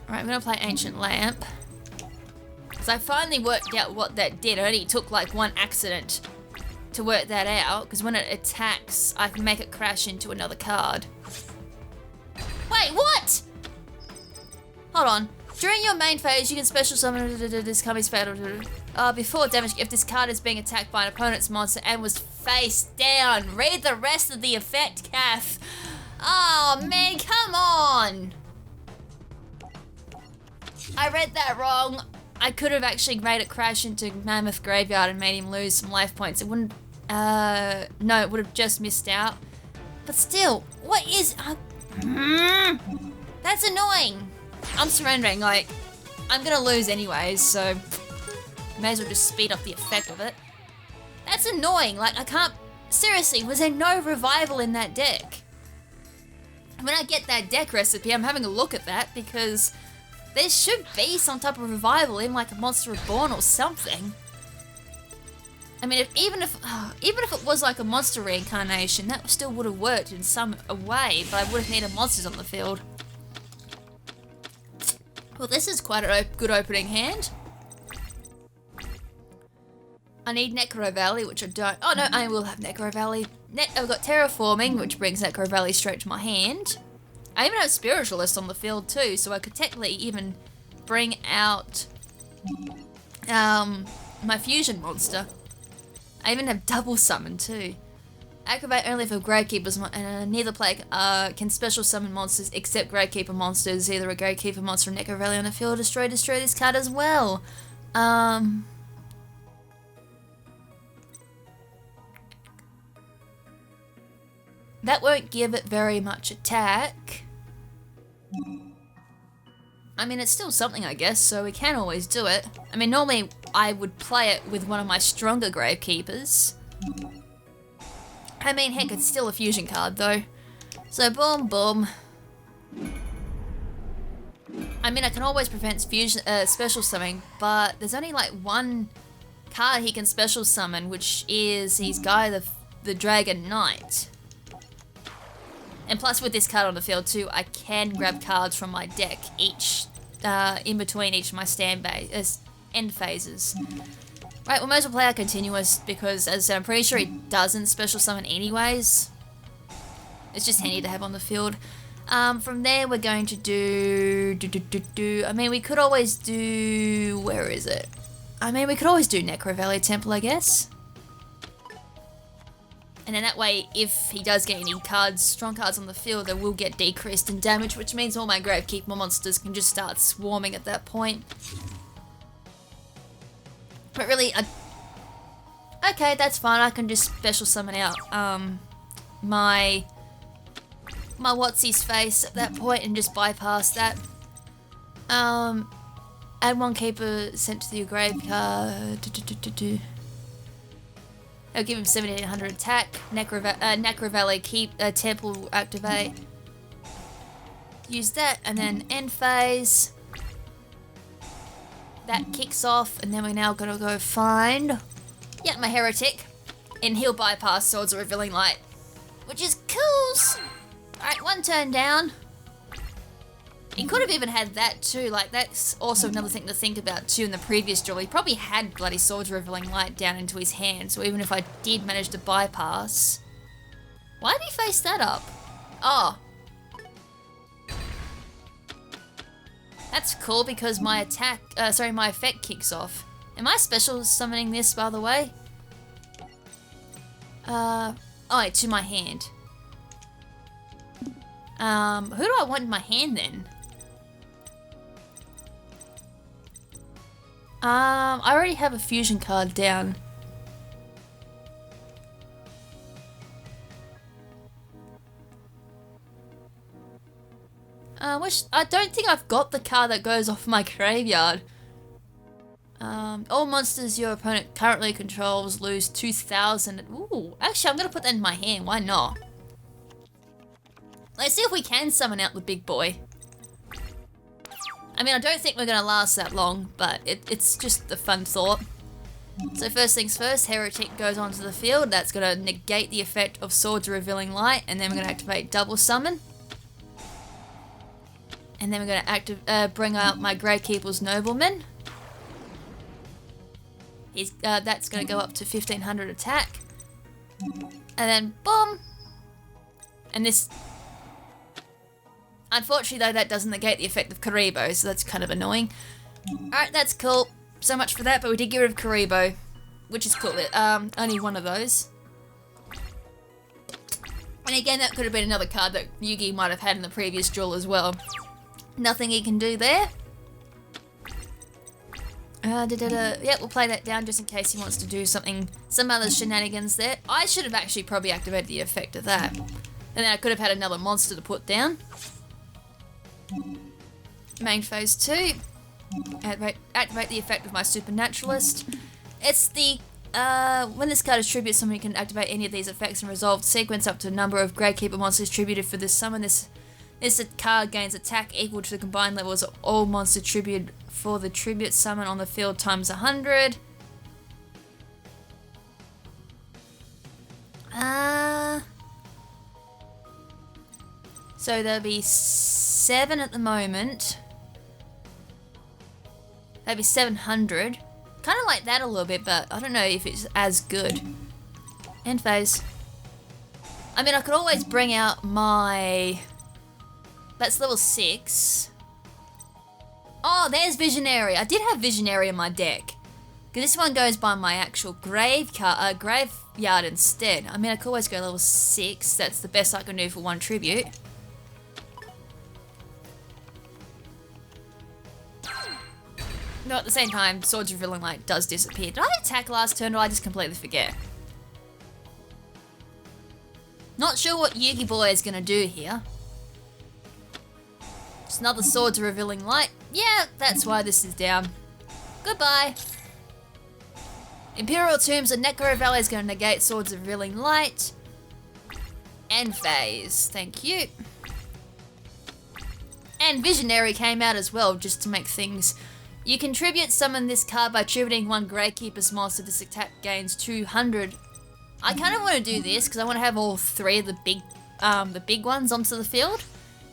Alright, I'm gonna play Ancient Lamp. Because I finally worked out what that did. It only took like one accident to work that out. Because when it attacks, I can make it crash into another card. Wait, what? Hold on. During your main phase, you can special summon this coming spell. Before damage, if this card is being attacked by an opponent's monster and was face down. Read the rest of the effect, Kath. Oh man, come on. I read that wrong. I could have actually made it crash into Mammoth Graveyard and made him lose some life points. It wouldn't, no, it would have just missed out. But still, what is, that's annoying. I'm surrendering, like, I'm gonna lose anyways, so may as well just speed up the effect of it. That's annoying, like I can't, seriously, was there no revival in that deck? When I get that deck recipe, I'm having a look at that because there should be some type of revival in like a Monster Reborn or something. I mean, even if it was like a monster reincarnation, that still would have worked in some way, but I would have needed monsters on the field. Well, this is quite a good opening hand. I need Necro Valley, which I don't. Oh no, I will have Necro Valley. I've got Terraforming, which brings Necro Valley straight to my hand. I even have Spiritualist on the field too, so I could technically even bring out my fusion monster. I even have Double Summon too. Activate only for Gravekeepers, and neither player can special summon monsters except Gravekeeper monsters. Either a Gravekeeper monster or Necro Valley on the field. Destroy this card as well. That won't give it very much attack. I mean, it's still something, I guess, so we can always do it. I mean, normally I would play it with one of my stronger Gravekeepers. I mean, heck, it's still a fusion card, though. So, boom, boom. I mean, I can always prevent fusion, special summoning, but there's only, like, one card he can special summon, which is his guy, the Dragon Knight. And plus, with this card on the field too, I can grab cards from my deck in between each of my end phases. Right, we might as well play our Continuous because, as I said, I'm pretty sure he doesn't special summon anyways. It's just handy to have on the field. From there, we're going to do. I mean, we could always do. Where is it? I mean, we could always do Necro Valley Temple, I guess. And then that way, if he does get any strong cards on the field, they will get decreased in damage, which means all my Gravekeeper monsters can just start swarming at that point. But really, okay, that's fine. I can just special summon out my What's-His Face at that point and just bypass that. Add one keeper sent to your graveyard. I'll give him 1700 attack. Necro Valley Temple activate. Use that, and then end phase. That kicks off, and then we're now gonna go find my Heretic, and he'll bypass Swords of Revealing Light, which is cool. Alright, one turn down. He could have even had that too, like that's also another thing to think about too in the previous duel. He probably had bloody Swords of Revealing Light down into his hand, so even if I did manage to bypass... Why did he face that up? Oh. That's cool because my my effect kicks off. Am I special summoning this, by the way? Oh, wait, to my hand. Who do I want in my hand then? I already have a fusion card down. I don't think I've got the card that goes off my graveyard. All monsters your opponent currently controls lose 2,000. Ooh, actually, I'm gonna put that in my hand. Why not? Let's see if we can summon out the big boy. I mean, I don't think we're gonna last that long, but it's just a fun thought. So first things first, Heretic goes onto the field. That's gonna negate the effect of Swords of Revealing Light, and then we're gonna activate Double Summon. And then we're gonna bring out my Gravekeeper's Nobleman. That's gonna go up to 1500 attack. And then boom! And this... Unfortunately, though, that doesn't negate the effect of Karibo, so that's kind of annoying. Alright, that's cool. So much for that, but we did get rid of Karibo, which is cool. Only one of those. And again, that could have been another card that Yugi might have had in the previous duel as well. Nothing he can do there. Yeah, we'll play that down just in case he wants to do something, some other shenanigans there. I should have actually probably activated the effect of that. And then I could have had another monster to put down. Main phase 2. Activate the effect of my Supernaturalist. It's the, when this card is tribute, someone can activate any of these effects and resolve sequence up to a number of Gravekeeper monsters tributed for this summon. This card gains attack equal to the combined levels of all monster tribute for the tribute summon on the field times 100. So there'll be 7 at the moment. That'd be 700. Kind of like that a little bit, but I don't know if it's as good. End phase. I mean, I could always bring out my... That's level 6. Oh, there's Visionary. I did have Visionary in my deck. Because this one goes by my actual graveyard instead. I mean, I could always go level 6. That's the best I can do for one tribute. No, at the same time, Swords of Revealing Light does disappear. Did I attack last turn or I just completely forget? Not sure what Yugi Boy is going to do here. Just another Swords of Revealing Light. Yeah, that's why this is down. Goodbye. Imperial Tombs and Necro Valley is going to negate Swords of Revealing Light. End phase. Thank you. And Visionary came out as well, just to make things... You can tribute summon this card by tributing one Gravekeeper's monster. This attack gains 200. I kind of want to do this because I want to have all 3 of the big ones onto the field.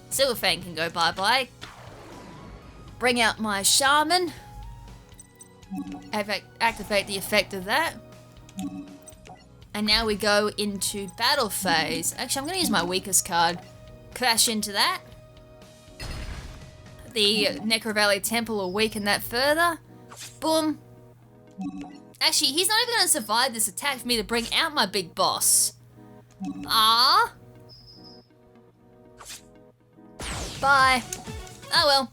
Silverfang can go bye-bye. Bring out my Shaman. Activate the effect of that. And now we go into battle phase. Actually, I'm going to use my weakest card. Crash into that. The Necro Valley Temple will weaken that further. Boom. Actually, he's not even going to survive this attack for me to bring out my big boss. Ah. Bye. Oh well.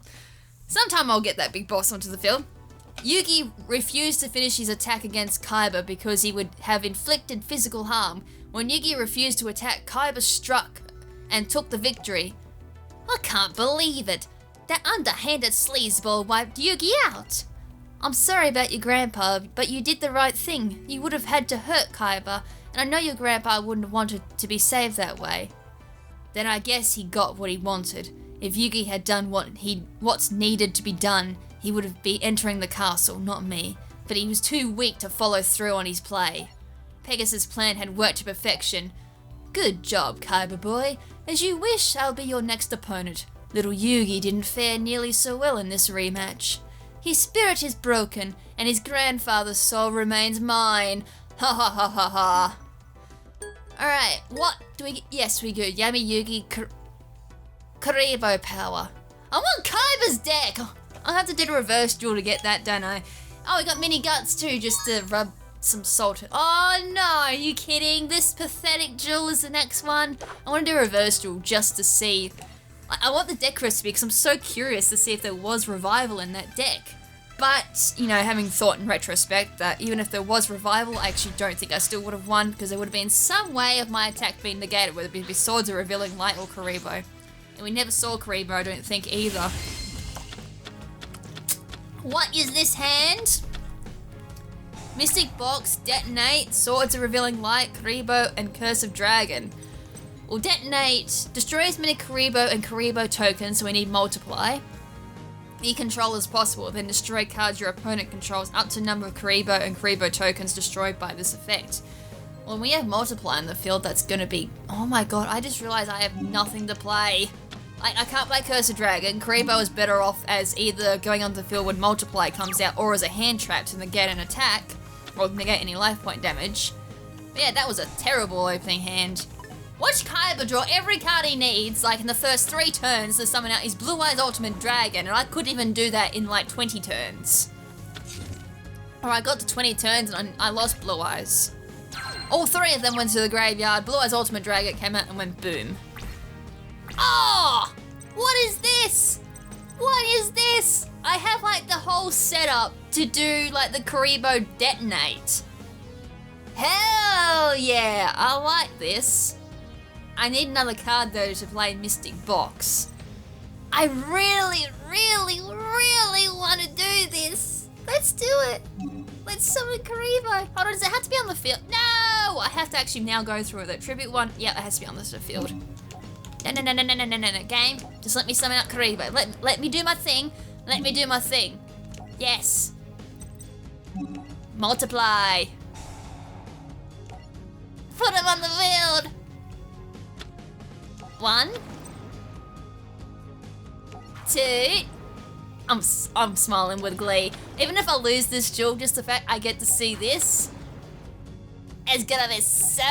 Sometime I'll get that big boss onto the field. Yugi refused to finish his attack against Kaiba because he would have inflicted physical harm. When Yugi refused to attack, Kaiba struck and took the victory. I can't believe it. That underhanded sleazeball wiped Yugi out. I'm sorry about your grandpa, but you did the right thing. You would have had to hurt Kaiba, and I know your grandpa wouldn't have wanted to be saved that way. Then I guess he got what he wanted. If Yugi had done what's needed to be done, he would have been entering the castle, not me. But he was too weak to follow through on his play. Pegasus' plan had worked to perfection. Good job, Kaiba boy. As you wish, I'll be your next opponent. Little Yugi didn't fare nearly so well in this rematch. His spirit is broken, and his grandfather's soul remains mine. Ha ha ha ha ha. Alright, what do we get? Yes, we go. Yami Yugi Karibo power. I want Kaiba's deck! I'll have to do a reverse duel to get that, don't I? Oh, we got mini guts too, just to rub some salt in. Oh no, are you kidding? This pathetic duel is the next one? I want to do a reverse duel just to see. I want the deck recipe because I'm so curious to see if there was revival in that deck. But, you know, having thought in retrospect that even if there was revival, I actually don't think I still would have won because there would have been some way of my attack being negated, whether it be Swords of Revealing Light or Karibo. And we never saw Karibo, I don't think, either. What is this hand? Mystic Box, Detonate, Swords of Revealing Light, Karibo, and Curse of Dragon. Will detonate, destroy as many Karibo and Karibo tokens, so we need multiply. E control as possible, then destroy cards your opponent controls up to number of Karibo and Karibo tokens destroyed by this effect. When we have multiply in the field, that's gonna be... Oh my god, I just realized I have nothing to play. I can't play Curse of Dragon. Karibo is better off as either going onto the field when multiply comes out or as a hand trap to negate an attack, or negate any life point damage. But yeah, that was a terrible opening hand. Watch Kaiba draw every card he needs, like in the first 3 turns, to summon out his Blue Eyes Ultimate Dragon, and I couldn't even do that in like 20 turns. Or I got to 20 turns and I lost Blue Eyes. All 3 of them went to the graveyard. Blue Eyes Ultimate Dragon came out and went boom. Oh! What is this? What is this? I have like the whole setup to do like the Karibo Detonate. Hell yeah, I like this. I need another card though to play Mystic Box. I really, really, really want to do this. Let's do it. Let's summon Karibo. Hold on, does it have to be on the field? No! I have to actually now go through the tribute one. Yeah, it has to be on the field. No, game. Just let me summon out Karibo. Let me do my thing. Let me do my thing. Yes. Multiply. Put him on the field. 1, 2. I'm smiling with glee. Even if I lose this duel, just the fact I get to see this is gonna be so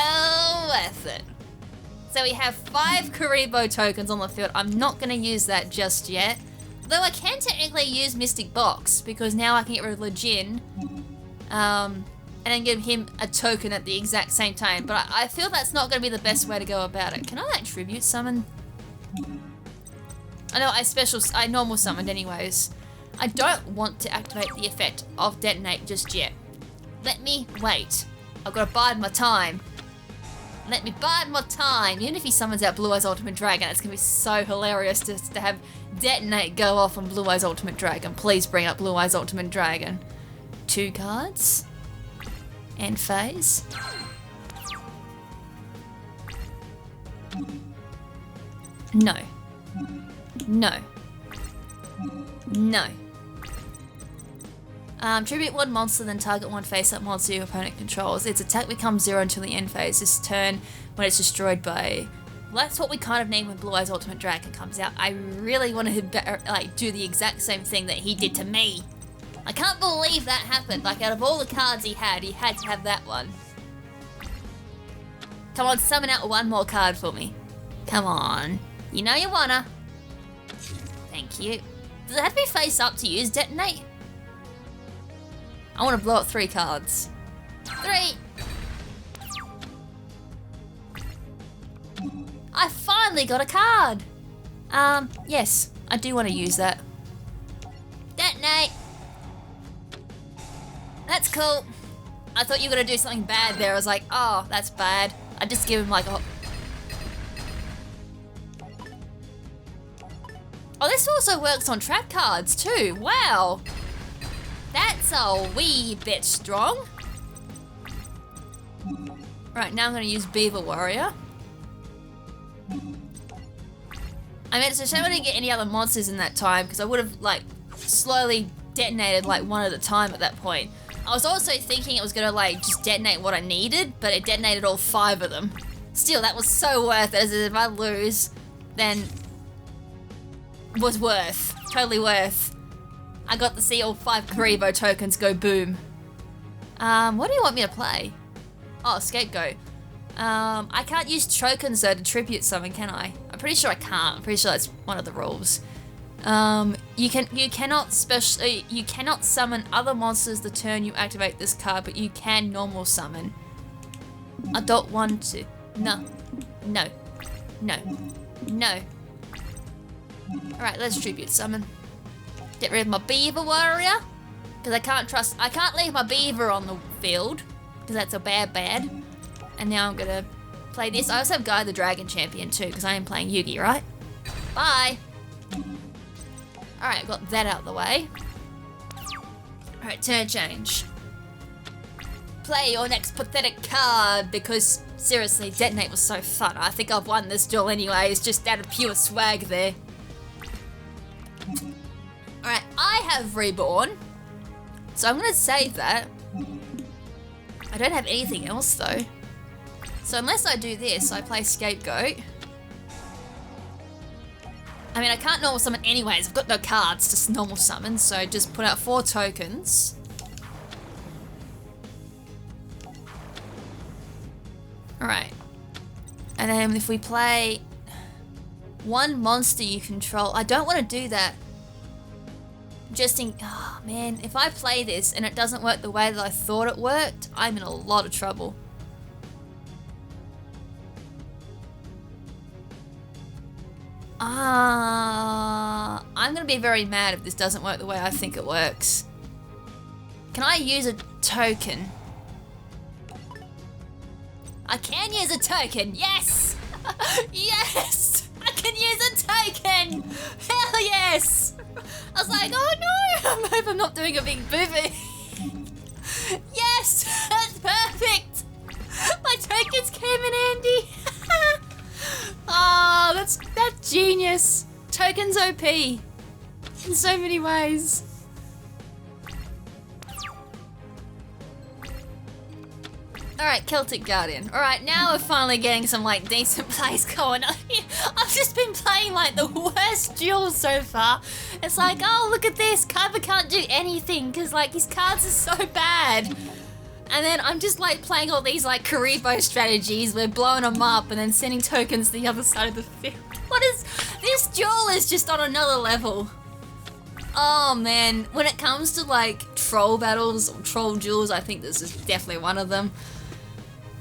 worth it. So we have 5 Karibo tokens on the field. I'm not gonna use that just yet. Though I can technically use Mystic Box, because now I can get rid of Lejin. And then give him a token at the exact same time. But I feel that's not gonna be the best way to go about it. Can I like tribute summon? I know I normal summoned anyways. I don't want to activate the effect of Detonate just yet. Let me wait. I've got to bide my time. Let me bide my time. Even if he summons out Blue Eyes Ultimate Dragon, it's going to be so hilarious to have Detonate go off on Blue Eyes Ultimate Dragon. Please bring up Blue Eyes Ultimate Dragon. 2 cards. End phase. No. No. No. Tribute 1 monster, then target 1 face-up monster your opponent controls. Its attack becomes 0 until the end phase. This turn, when it's destroyed by... Well, that's what we kind of name when Blue Eyes Ultimate Dragon comes out. I really wanted to do the exact same thing that he did to me. I can't believe that happened. Like, out of all the cards he had to have that one. Come on, summon out 1 more card for me. Come on. You know you wanna. Thank you. Does it have to be face up to use Detonate? I want to blow up 3 cards. 3! I finally got a card! Yes, I do want to use that. Detonate! That's cool. I thought you were going to do something bad there. I was like, oh, that's bad. I just give him like a... Oh, this also works on trap cards too. Wow. That's a wee bit strong. Right, now I'm going to use Beaver Warrior. I mean, it's a shame I didn't get any other monsters in that time, because I would have, like, slowly detonated, like, 1 at a time at that point. I was also thinking it was going to, like, just detonate what I needed, but it detonated all 5 of them. Still, that was so worth it, as if I lose, then... was worth. Totally worth. I got to see all 5 Karibo tokens go boom. What do you want me to play? Oh, Scapegoat. I can't use tokens though to tribute summon, can I? I'm pretty sure I can't. I'm pretty sure that's one of the rules. You cannot summon other monsters the turn you activate this card, but you can normal summon. I don't want to. No. No. No. No. Alright, let's tribute summon. Get rid of my Beaver Warrior. Because I can't leave my Beaver on the field. Because that's a bad. And now I'm gonna play this. I also have Guy the Dragon Champion too, because I am playing Yugi, right? Bye! Alright, got that out of the way. Alright, turn change. Play your next pathetic card, because seriously, Detonate was so fun. I think I've won this duel anyways, just out of pure swag there. Alright, I have Reborn. So I'm gonna save that. I don't have anything else though. So unless I do this, I play Scapegoat. I mean, I can't normal summon anyways. I've got no cards to normal summon, so just put out 4 tokens. Alright. And then if we play one monster you control, I don't want to do that. Oh man, if I play this and it doesn't work the way that I thought it worked, I'm in a lot of trouble. I'm gonna be very mad if this doesn't work the way I think it works. Can I use a token? I can use a token, yes! Yes! I can use a token! Hell yes! I was like, oh no! I hope I'm not doing a big boo-boo. Yes! That's perfect! My tokens came in handy! Oh, that's genius! Tokens OP in so many ways. Alright, Celtic Guardian. Alright, now we're finally getting some like decent plays going on here. I've just been playing like the worst duels so far. It's like, oh look at this, Kaiba can't do anything because like his cards are so bad. And then I'm just like playing all these like Karibo strategies. We're blowing them up and then sending tokens to the other side of the field. What is, this duel is just on another level. Oh man, when it comes to like troll battles or troll duels, I think this is definitely one of them.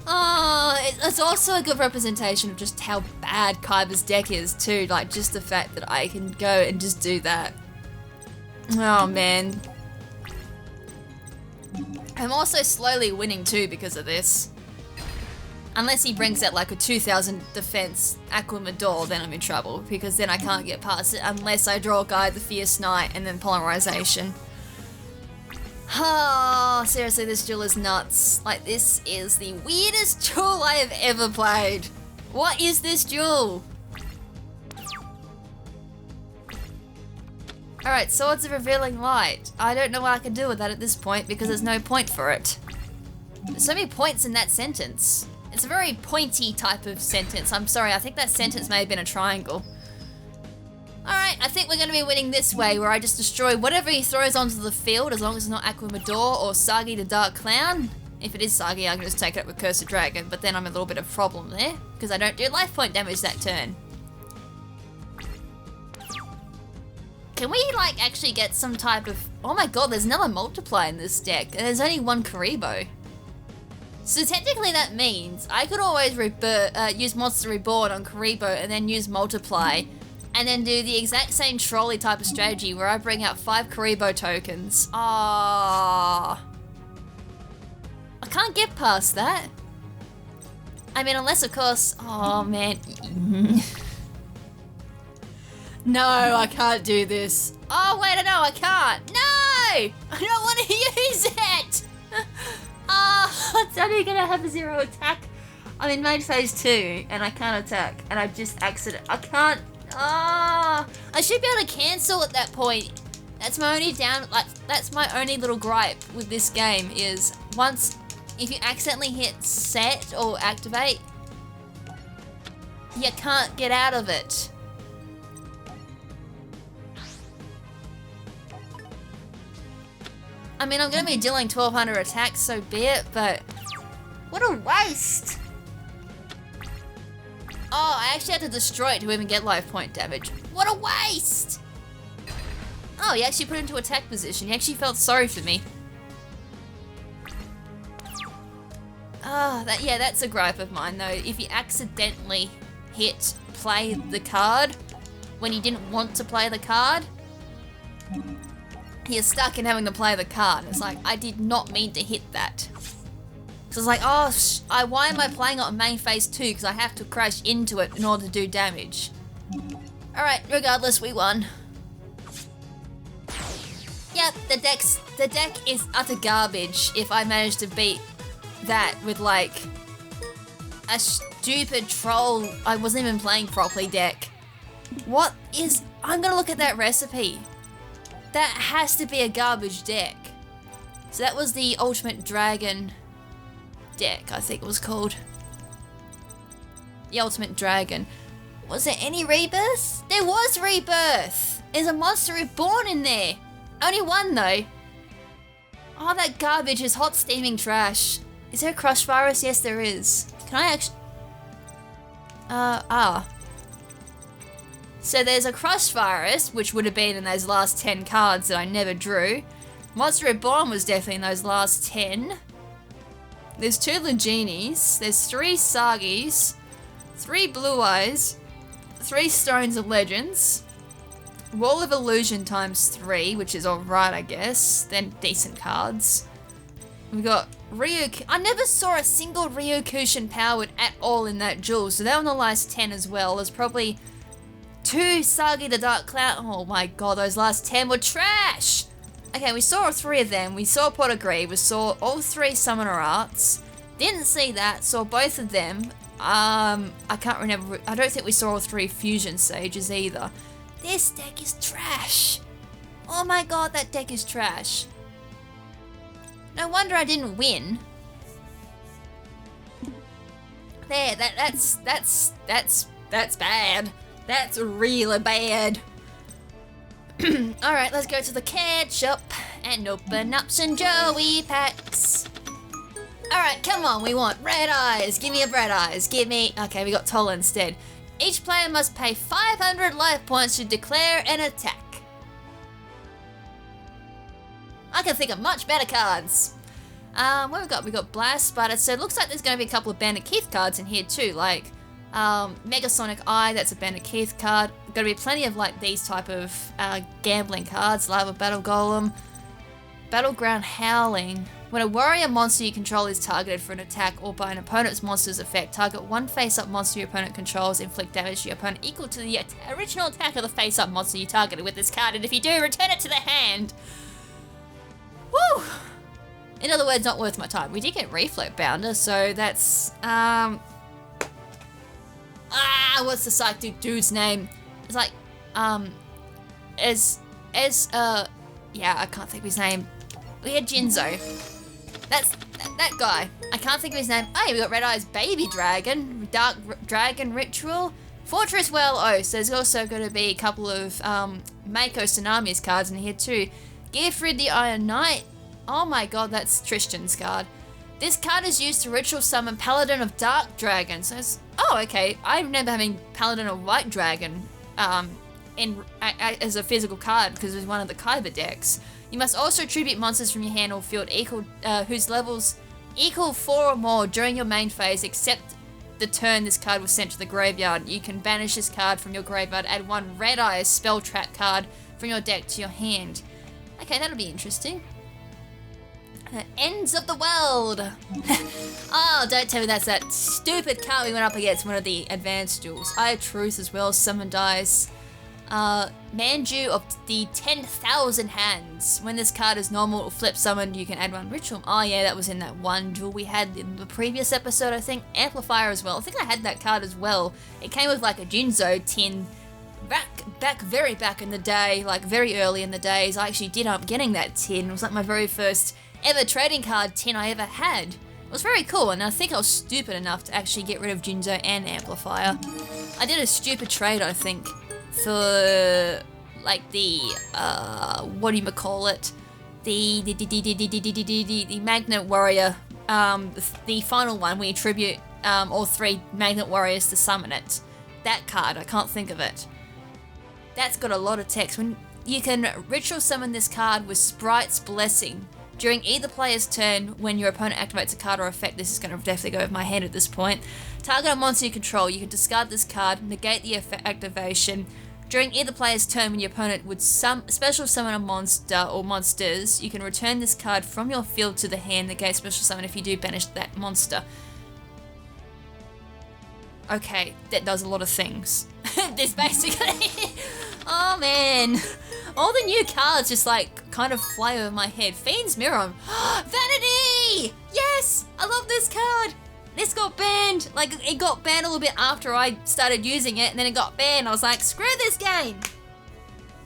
Oh, it's also a good representation of just how bad Kaiba's deck is too, like just the fact that I can go and just do that. Oh man. I'm also slowly winning too because of this. Unless he brings out like a 2000 defense Aquamador, then I'm in trouble because then I can't get past it unless I draw Guide the Fierce Knight and then Polymerization. Oh, seriously, this duel is nuts. Like, this is the weirdest duel I have ever played. What is this duel? Alright, Swords of Revealing Light. I don't know what I can do with that at this point because there's no point for it. There's so many points in that sentence. It's a very pointy type of sentence. I'm sorry, I think that sentence may have been a triangle. Alright, I think we're going to be winning this way, where I just destroy whatever he throws onto the field, as long as it's not Aquamador or Sagi the Dark Clown. If it is Sagi, I can just take it up with Cursed Dragon, but then I'm a little bit of a problem there, because I don't do life point damage that turn. Can we, like, actually get some type of... Oh my god, there's another multiply in this deck, and there's only one Karibo. So technically that means I could always use Monster Reborn on Karibo and then use Multiply, and then do the exact same trolley type of strategy where I bring out 5 Karibo tokens. Ah, I can't get past that. I mean, unless of course, oh man. No, I can't do this. Oh wait, I know I can't. No, I don't want to use it. It's only gonna have a 0 attack. I'm in main phase 2 and I can't attack, and I just accident. I can't. I should be able to cancel at that point. That's my only that's my only little gripe with this game is if you accidentally hit set or activate, you can't get out of it. I mean, I'm gonna be dealing 1200 attacks, so be it, but what a waste. Oh, I actually had to destroy it to even get life point damage. What a waste! Oh, he actually put it into attack position. He actually felt sorry for me. Oh, yeah, that's a gripe of mine though. If you accidentally hit play the card when you didn't want to play the card, you're stuck in having to play the card. It's like, I did not mean to hit that. So it's like, oh, why am I playing it on main phase 2? Because I have to crash into it in order to do damage. Alright, regardless, we won. Yep, the deck is utter garbage if I manage to beat that with like a stupid troll I wasn't even playing properly deck. I'm gonna look at that recipe. That has to be a garbage deck. So that was the Ultimate Dragon deck, I think it was called. The Ultimate Dragon. Was there any rebirth? There was rebirth! There's a Monster Reborn in there. Only one though. Oh, that garbage is hot steaming trash. Is there a crush virus? Yes, there is. Can I actually... So there's a Crush Virus, which would have been in those last 10 cards that I never drew. Monster Reborn was definitely in those last 10. There's 2 Leginis. There's 3 Sagis. 3 Blue Eyes. 3 Stones of Legends. Wall of Illusion times 3, which is alright, I guess. Then decent cards. We got Ryu. I never saw a single Ryokushin powered at all in that duel, so they're on the last 10 as well. There's probably 2 Sagi the Dark Cloud. Oh my god, those last 10 were trash! Okay, we saw all 3 of them. We saw Pot of Greed. We saw all 3 Summoner Arts. Didn't see that. Saw both of them. I can't remember. I don't think we saw all 3 Fusion Sages either. This deck is trash. Oh my god, that deck is trash. No wonder I didn't win. There, that's bad. That's really bad. Alright, let's go to the card shop and open up some Joey packs. Alright, come on, we want Red Eyes. Give me a Red Eyes. Give me... Okay, we got Toll instead. Each player must pay 500 life points to declare an attack. I can think of much better cards. What we got? We got Blast Spider. So it looks like there's going to be a couple of Bandit Keith cards in here too, like Megasonic Eye. That's a Bandit Keith card. Going to be plenty of like these type of gambling cards. Lava Battle Golem, Battleground Howling. When a warrior monster you control is targeted for an attack or by an opponent's monster's effect, target one face-up monster your opponent controls, inflict damage to your opponent equal to the original attack of the face-up monster you targeted with this card, and if you do, return it to the hand. Woo! In other words, not worth my time. We did get Reflect Bounder, so that's, what's the psych dude's name? It's like, yeah, I can't think of his name. We had Jinzo. That's that guy. I can't think of his name. Hey, we got Red Eyes Baby Dragon, Dark Dragon Ritual, Fortress Well Oh. So there's also going to be a couple of Mako Tsunami's cards in here too. Gearfried the Iron Knight. Oh my god, that's Tristan's card. This card is used to ritual summon Paladin of Dark Dragon. So it's, oh okay, I remember having Paladin of White Dragon as a physical card because it was one of the Kaiba decks. You must also tribute monsters from your hand or field whose levels equal 4 or more during your main phase, except the turn this card was sent to the graveyard. You can banish this card from your graveyard, add 1 Red Eye spell trap card from your deck to your hand. Okay, that'll be interesting. Ends of the World! Oh, don't tell me that's that stupid card we went up against one of the advanced duels. Eye of Truth as well, Summon Dice. Manju of the 10,000 Hands. When this card is normal or flip summoned, you can add 1 ritual. Oh yeah, that was in that one duel we had in the previous episode, I think. Amplifier as well. I think I had that card as well. It came with like a Jinzo tin very back in the day, like very early in the days. I actually did end up getting that tin. It was like my very first ever trading card tin I ever had. It was very cool, and I think I was stupid enough to actually get rid of Jinzo and Amplifier. I did a stupid trade, I think, for like the the Magnet Warrior, the final one where you tribute all 3 Magnet Warriors to summon it. That card, I can't think of it. That's got a lot of text. When you can ritual summon this card with Sprite's Blessing during either player's turn. When your opponent activates a card or effect, this is going to definitely go over my head at this point. Target a monster you control. You can discard this card, negate the activation. During either player's turn, when your opponent would special summon a monster or monsters, you can return this card from your field to the hand, negate special summon if you do banish that monster. Okay, that does a lot of things. This basically... Oh man, all the new cards just like kind of fly over my head. Fiend's Mirror. Vanity! Yes! I love this card! This got banned. Like, it got banned a little bit after I started using it, and then it got banned. I was like, screw this game!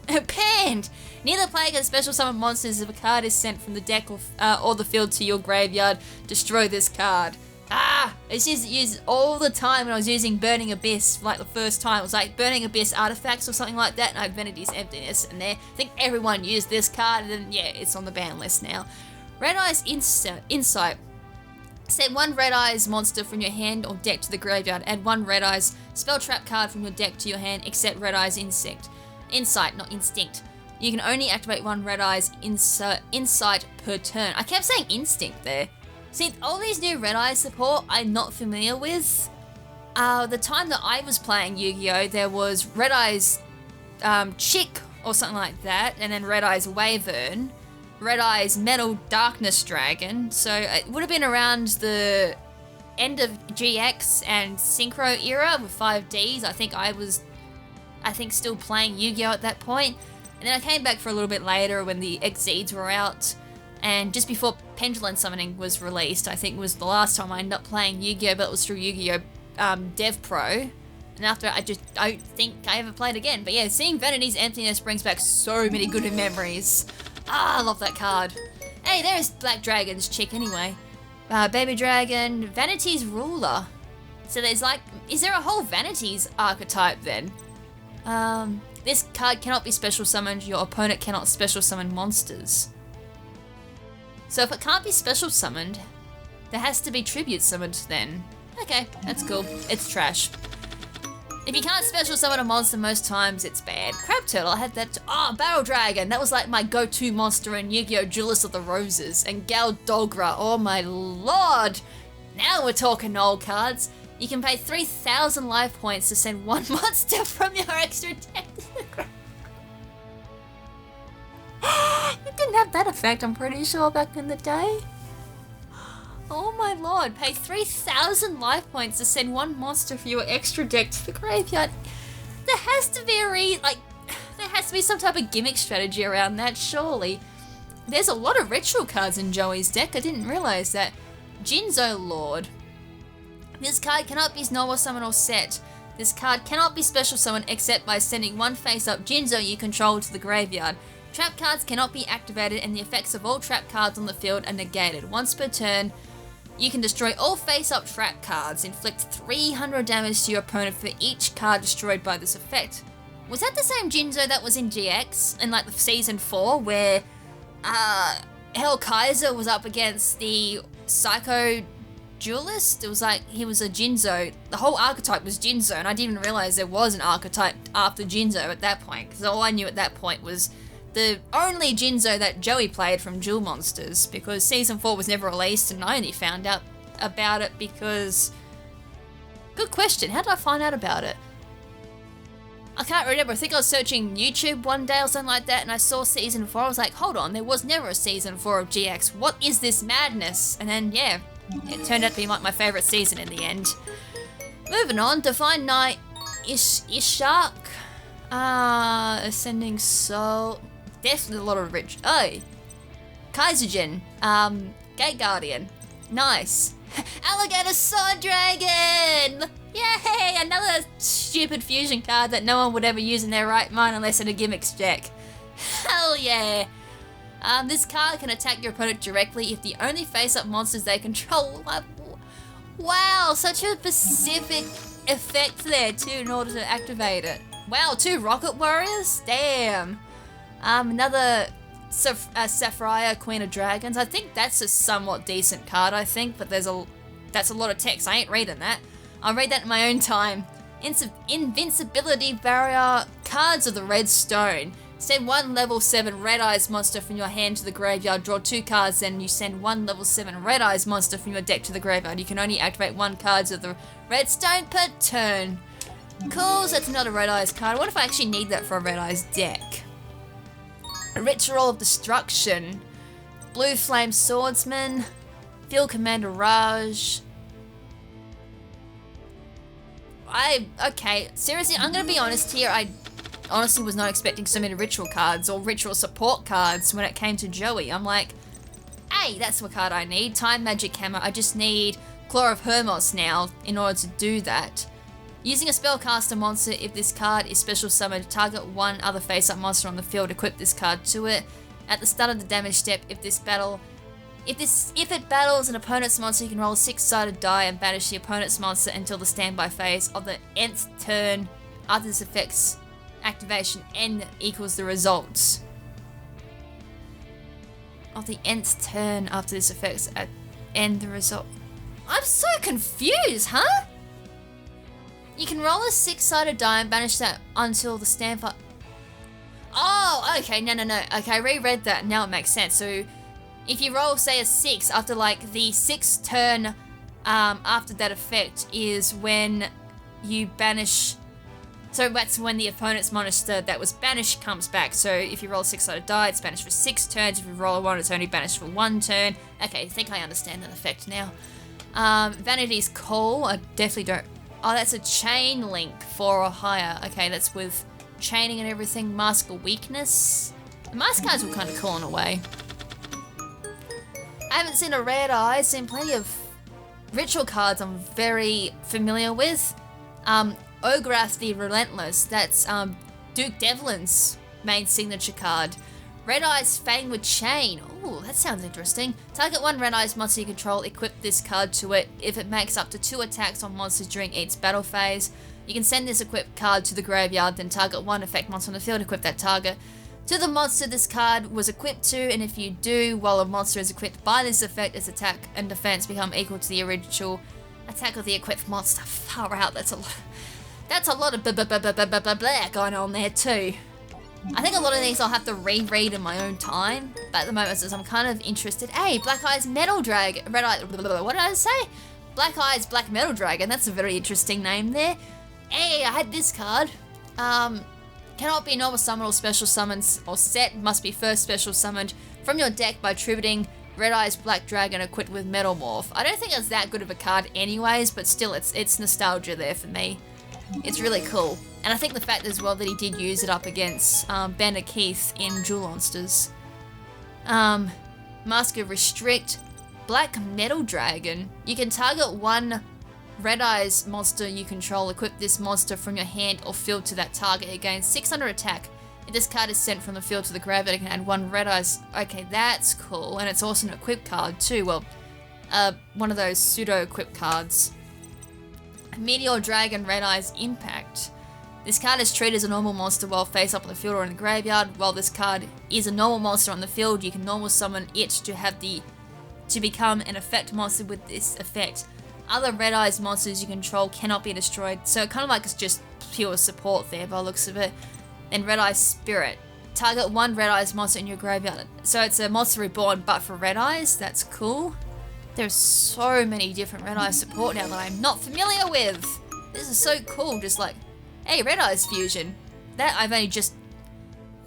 Banned! Neither player can special summon monsters if a card is sent from the deck or the field to your graveyard. Destroy this card. It's just used all the time when I was using Burning Abyss, like the first time. It was like Burning Abyss Artifacts or something like that, and I had Vanity's Emptiness in there. I think everyone used this card, and then, yeah, it's on the ban list now. Red Eye's Insight. Send 1 Red Eyes monster from your hand or deck to the graveyard. Add 1 Red Eyes spell trap card from your deck to your hand, except Red Eyes Insight, not Instinct. You can only activate 1 Red Eyes Insight per turn. I kept saying Instinct there. See, all these new Red Eyes support I'm not familiar with. The time that I was playing Yu-Gi-Oh, there was Red Eyes Chick or something like that, and then Red Eyes Wyvern, Red Eyes Metal Darkness Dragon. So it would have been around the end of GX and Synchro era with 5Ds. I think still playing Yu-Gi-Oh at that point. And then I came back for a little bit later when the Xyzs were out, and just before Pendulum Summoning was released. I think was the last time I ended up playing Yu-Gi-Oh, but it was through Yu-Gi-Oh Dev Pro. And after I just don't think I ever played again. But yeah, seeing Vanity's Emptiness brings back so many good memories. I love that card. Hey, there's Black Dragon's chick anyway. Baby Dragon, Vanity's Ruler. So there's like, is there a whole Vanity's archetype then? This card cannot be special summoned. Your opponent cannot special summon monsters. So if it can't be special summoned, there has to be tribute summoned then. Okay, that's cool. It's trash. If you can't special summon a monster most times, it's bad. Crab Turtle, I had that. Barrel Dragon. That was like my go-to monster in Yu-Gi-Oh! Duelist of the Roses. And Gal Dogra. Oh my lord. Now we're talking old cards. You can pay 3,000 life points to send 1 monster from your extra deck to the ground. It didn't have that effect, I'm pretty sure, back in the day. Oh my lord, pay 3,000 life points to send 1 monster for your extra deck to the graveyard. There has to be there has to be some type of gimmick strategy around that, surely. There's a lot of ritual cards in Joey's deck, I didn't realise that. Jinzo Lord. This card cannot be normal summon or set. This card cannot be special summoned except by sending 1 face-up Jinzo you control to the graveyard. Trap cards cannot be activated and the effects of all trap cards on the field are negated. Once per turn, you can destroy all face-up trap cards. Inflict 300 damage to your opponent for each card destroyed by this effect. Was that the same Jinzo that was in GX in like the season 4 where Seto Kaiba was up against the Psycho Duelist? It was like he was a Jinzo. The whole archetype was Jinzo, and I didn't even realize there was an archetype after Jinzo at that point, because all I knew at that point was the only Jinzo that Joey played from Duel Monsters, because Season 4 was never released, and I only found out about it because... Good question, how did I find out about it? I can't remember, I think I was searching YouTube one day or something like that, and I saw Season 4, I was like, hold on, there was never a Season 4 of GX, what is this madness? And then, yeah, it turned out to be like my favourite season in the end. Moving on, Divine Knight, Ishak, Ascending Soul... Definitely a lot of rich. Oh, Kaiserjin, Gate Guardian, nice. Alligator Sword Dragon, yay! Another stupid fusion card that no one would ever use in their right mind unless in a gimmicks deck. Hell yeah! This card can attack your opponent directly if the only face-up monsters they control. Wow, such a specific effect there too in order to activate it. Wow, 2 Rocket Warriors, damn. Another Sapphire, Queen of Dragons. I think that's a somewhat decent card, I think, but that's a lot of text. I ain't reading that. I'll read that in my own time. Invincibility Barrier, Cards of the Red Stone. Send 1 level 7 Red Eyes monster from your hand to the graveyard, draw 2 cards, then you send 1 level 7 Red Eyes monster from your deck to the graveyard. You can only activate 1 Cards of the Red Stone per turn. Cool, so that's another Red Eyes card. What if I actually need that for a Red Eyes deck? Ritual of Destruction, Blue Flame Swordsman, Field Commander Raj. Okay, seriously, I'm gonna be honest here, I honestly was not expecting so many ritual cards or ritual support cards when it came to Joey. I'm like, hey, that's what card I need. Time Magic Hammer, I just need Claw of Hermos now in order to do that. Using a spellcaster monster, if this card is special summoned, target 1 other face-up monster on the field, equip this card to it. At the start of the damage step, if it battles an opponent's monster, you can roll a 6-sided die and banish the opponent's monster until the standby phase of the nth turn. After this effect's activation, n equals the results. Of the nth turn after this effect's end the result. I'm so confused, huh? You can roll a 6-sided die and banish that until the stand for... Oh, okay, no. Okay, I reread that, now it makes sense. So, if you roll, say, a 6, after, like, the 6th turn after that effect is when you banish... So that's when the opponent's monster that was banished comes back. So if you roll a 6-sided die, it's banished for 6 turns. If you roll a 1, it's only banished for 1 turn. Okay, I think I understand that effect now. Vanity's Call, I definitely don't... Oh, that's a chain link 4 or higher. Okay, that's with chaining and everything. Mask of Weakness. The mask cards were kind of cool in a way. I haven't seen a Red Eye, seen plenty of ritual cards I'm very familiar with. Ograth the Relentless, that's Duke Devlin's main signature card. Red Eye's Fang with Chain. Ooh, that sounds interesting. Target 1 Red Eye's monster you control, equip this card to it. If it makes up to 2 attacks on monsters during its battle phase, you can send this equipped card to the graveyard, then target 1 effect monster on the field, equip that target to the monster this card was equipped to, and if you do, while a monster is equipped by this effect, its attack and defense become equal to the original attack of the equipped monster. Far out, that's a lot of blah going on there too. I think a lot of these I'll have to reread in my own time, but at the moment I'm kind of interested. Hey, Black Eyes Metal Dragon, Red Eye, what did I say? Black Eyes Black Metal Dragon, that's a very interesting name there. Hey, I had this card. Cannot be normal summon or special summons or set, must be first special summoned from your deck by tributing Red Eyes Black Dragon equipped with Metal Morph. I don't think it's that good of a card anyways, but still it's nostalgia there for me. It's really cool. And I think the fact as well that he did use it up against Banner Keith in Duel Monsters. Mask of Restrict, Black Metal Dragon. You can target 1 Red Eyes monster you control, equip this monster from your hand or field to that target. It gains 600 attack. If this card is sent from the field to the graveyard, it can add 1 Red Eyes. Okay, that's cool. And it's also an equip card too. Well, one of those pseudo-equip cards. Meteor Dragon Red Eyes Impact. This card is treated as a normal monster while face up on the field or in the graveyard. While this card is a normal monster on the field, you can normal summon it to become an effect monster with this effect. Other Red Eyes monsters you control cannot be destroyed, so kind of like it's just pure support there by the looks of it. Then Red Eyes Spirit. Target 1 Red Eyes monster in your graveyard. So it's a monster reborn but for Red Eyes, that's cool. There's so many different Red Eyes support now that I'm not familiar with. This is so cool, just like, hey, Red Eyes Fusion. That I've only just...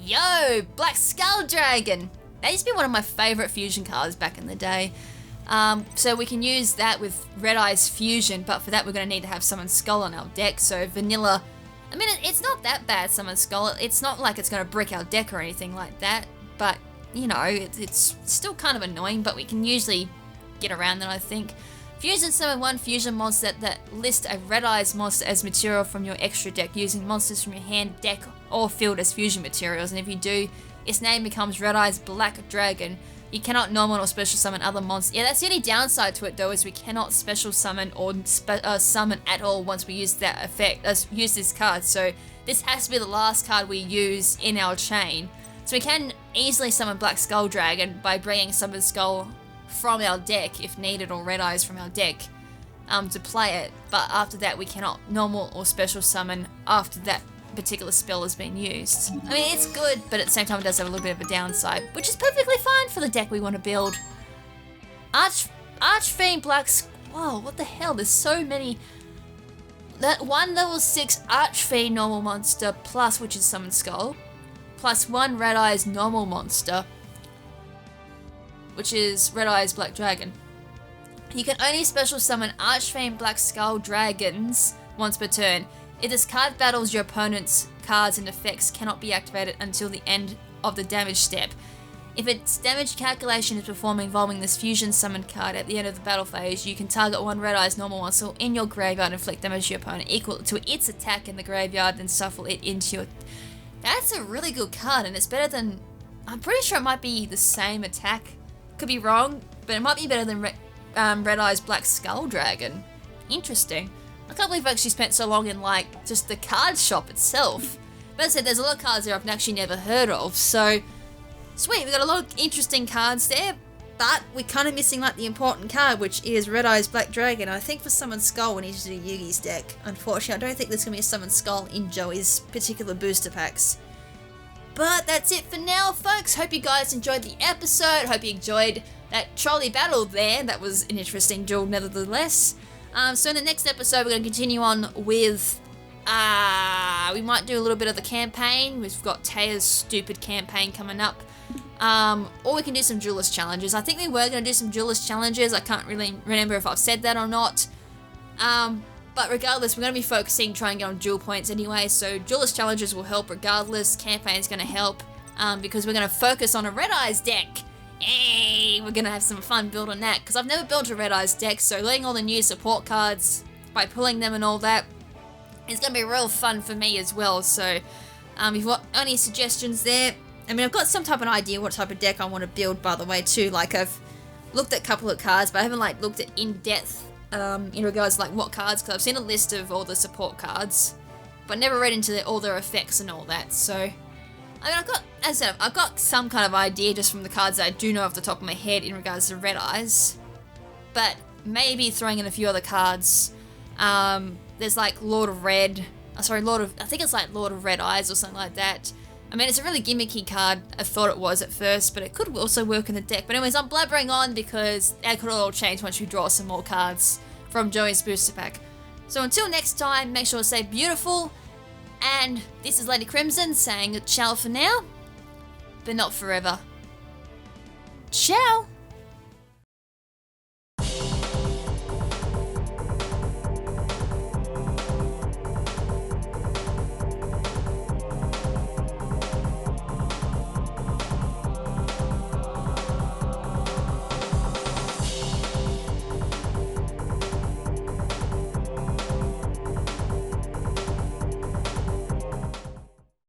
Yo, Black Skull Dragon. That used to be one of my favourite fusion cards back in the day. So we can use that with Red Eyes Fusion, but for that we're going to need to have Summon Skull on our deck. So vanilla, I mean, it's not that bad, Summon Skull. It's not like it's going to brick our deck or anything like that, but, you know, it's still kind of annoying, but we can usually get around that, I think. Fusion summon 1 fusion monster that list a Red Eyes monster as material from your extra deck using monsters from your hand, deck, or field as fusion materials, and if you do, its name becomes Red Eyes Black Dragon. You cannot normal or special summon other monsters. Yeah, that's the only downside to it though, is we cannot special summon or summon at all once we use that effect, use this card. So this has to be the last card we use in our chain. So we can easily summon Black Skull Dragon by bringing Summon Skull from our deck if needed, or Red Eyes from our deck to play it. But after that we cannot normal or special summon after that particular spell has been used. I mean, it's good, but at the same time it does have a little bit of a downside, which is perfectly fine for the deck we want to build. Archfiend Black... Whoa, what the hell? There's so many... That 1 level 6 Archfiend normal monster plus, which is Summon Skull, plus 1 Red Eyes normal monster, which is Red Eyes Black Dragon. You can only special summon Archfiend Black Skull Dragons once per turn. If this card battles your opponent's cards and effects cannot be activated until the end of the damage step. If its damage calculation is performed involving this fusion summon card at the end of the battle phase, you can target 1 Red Eyes normal monster in your graveyard and inflict damage to your opponent equal to its attack in the graveyard, then shuffle it into your... That's a really good card, and it's better than... I'm pretty sure it might be the same attack. Could be wrong, but it might be better than Red Eyes Black Skull Dragon. Interesting. I can't believe I've actually spent so long in, like, just the card shop itself. But as I said, there's a lot of cards there I've actually never heard of, so... Sweet, we've got a lot of interesting cards there. But we're kind of missing like the important card, which is Red Eyes Black Dragon. I think for Summon Skull we need to do Yugi's deck. Unfortunately, I don't think there's going to be a Summon Skull in Joey's particular booster packs. But that's it for now, folks. Hope you guys enjoyed the episode. Hope you enjoyed that trolley battle there. That was an interesting duel nevertheless. So in the next episode, we're going to continue on with... we might do a little bit of the campaign. We've got Taya's stupid campaign coming up. Or we can do some Duelist challenges. I think we were going to do some Duelist challenges. I can't really remember if I've said that or not. But regardless, we're going to be focusing, trying to get on duel points anyway. So Duelist challenges will help regardless. Campaign's going to help because we're going to focus on a Red Eyes deck. Hey, we're going to have some fun building that because I've never built a Red Eyes deck. So learning all the new support cards by pulling them and all that is going to be real fun for me as well. So if you've got any suggestions there, I mean, I've got some type of idea what type of deck I want to build, by the way, too. Like, I've looked at a couple of cards, but I haven't, like, looked at in-depth in regards to, like, what cards, because I've seen a list of all the support cards, but never read into all their effects and all that. So, I mean, as I said, I've got some kind of idea just from the cards that I do know off the top of my head in regards to Red Eyes, but maybe throwing in a few other cards. There's, like, Lord of Red, I think it's, like, Lord of Red Eyes or something like that. I mean, it's a really gimmicky card, I thought it was at first, but it could also work in the deck. But anyways, I'm blabbering on because that could all change once you draw some more cards from Joey's booster pack. So until next time, make sure to stay beautiful, and this is Lady KrimZen saying ciao for now, but not forever. Ciao!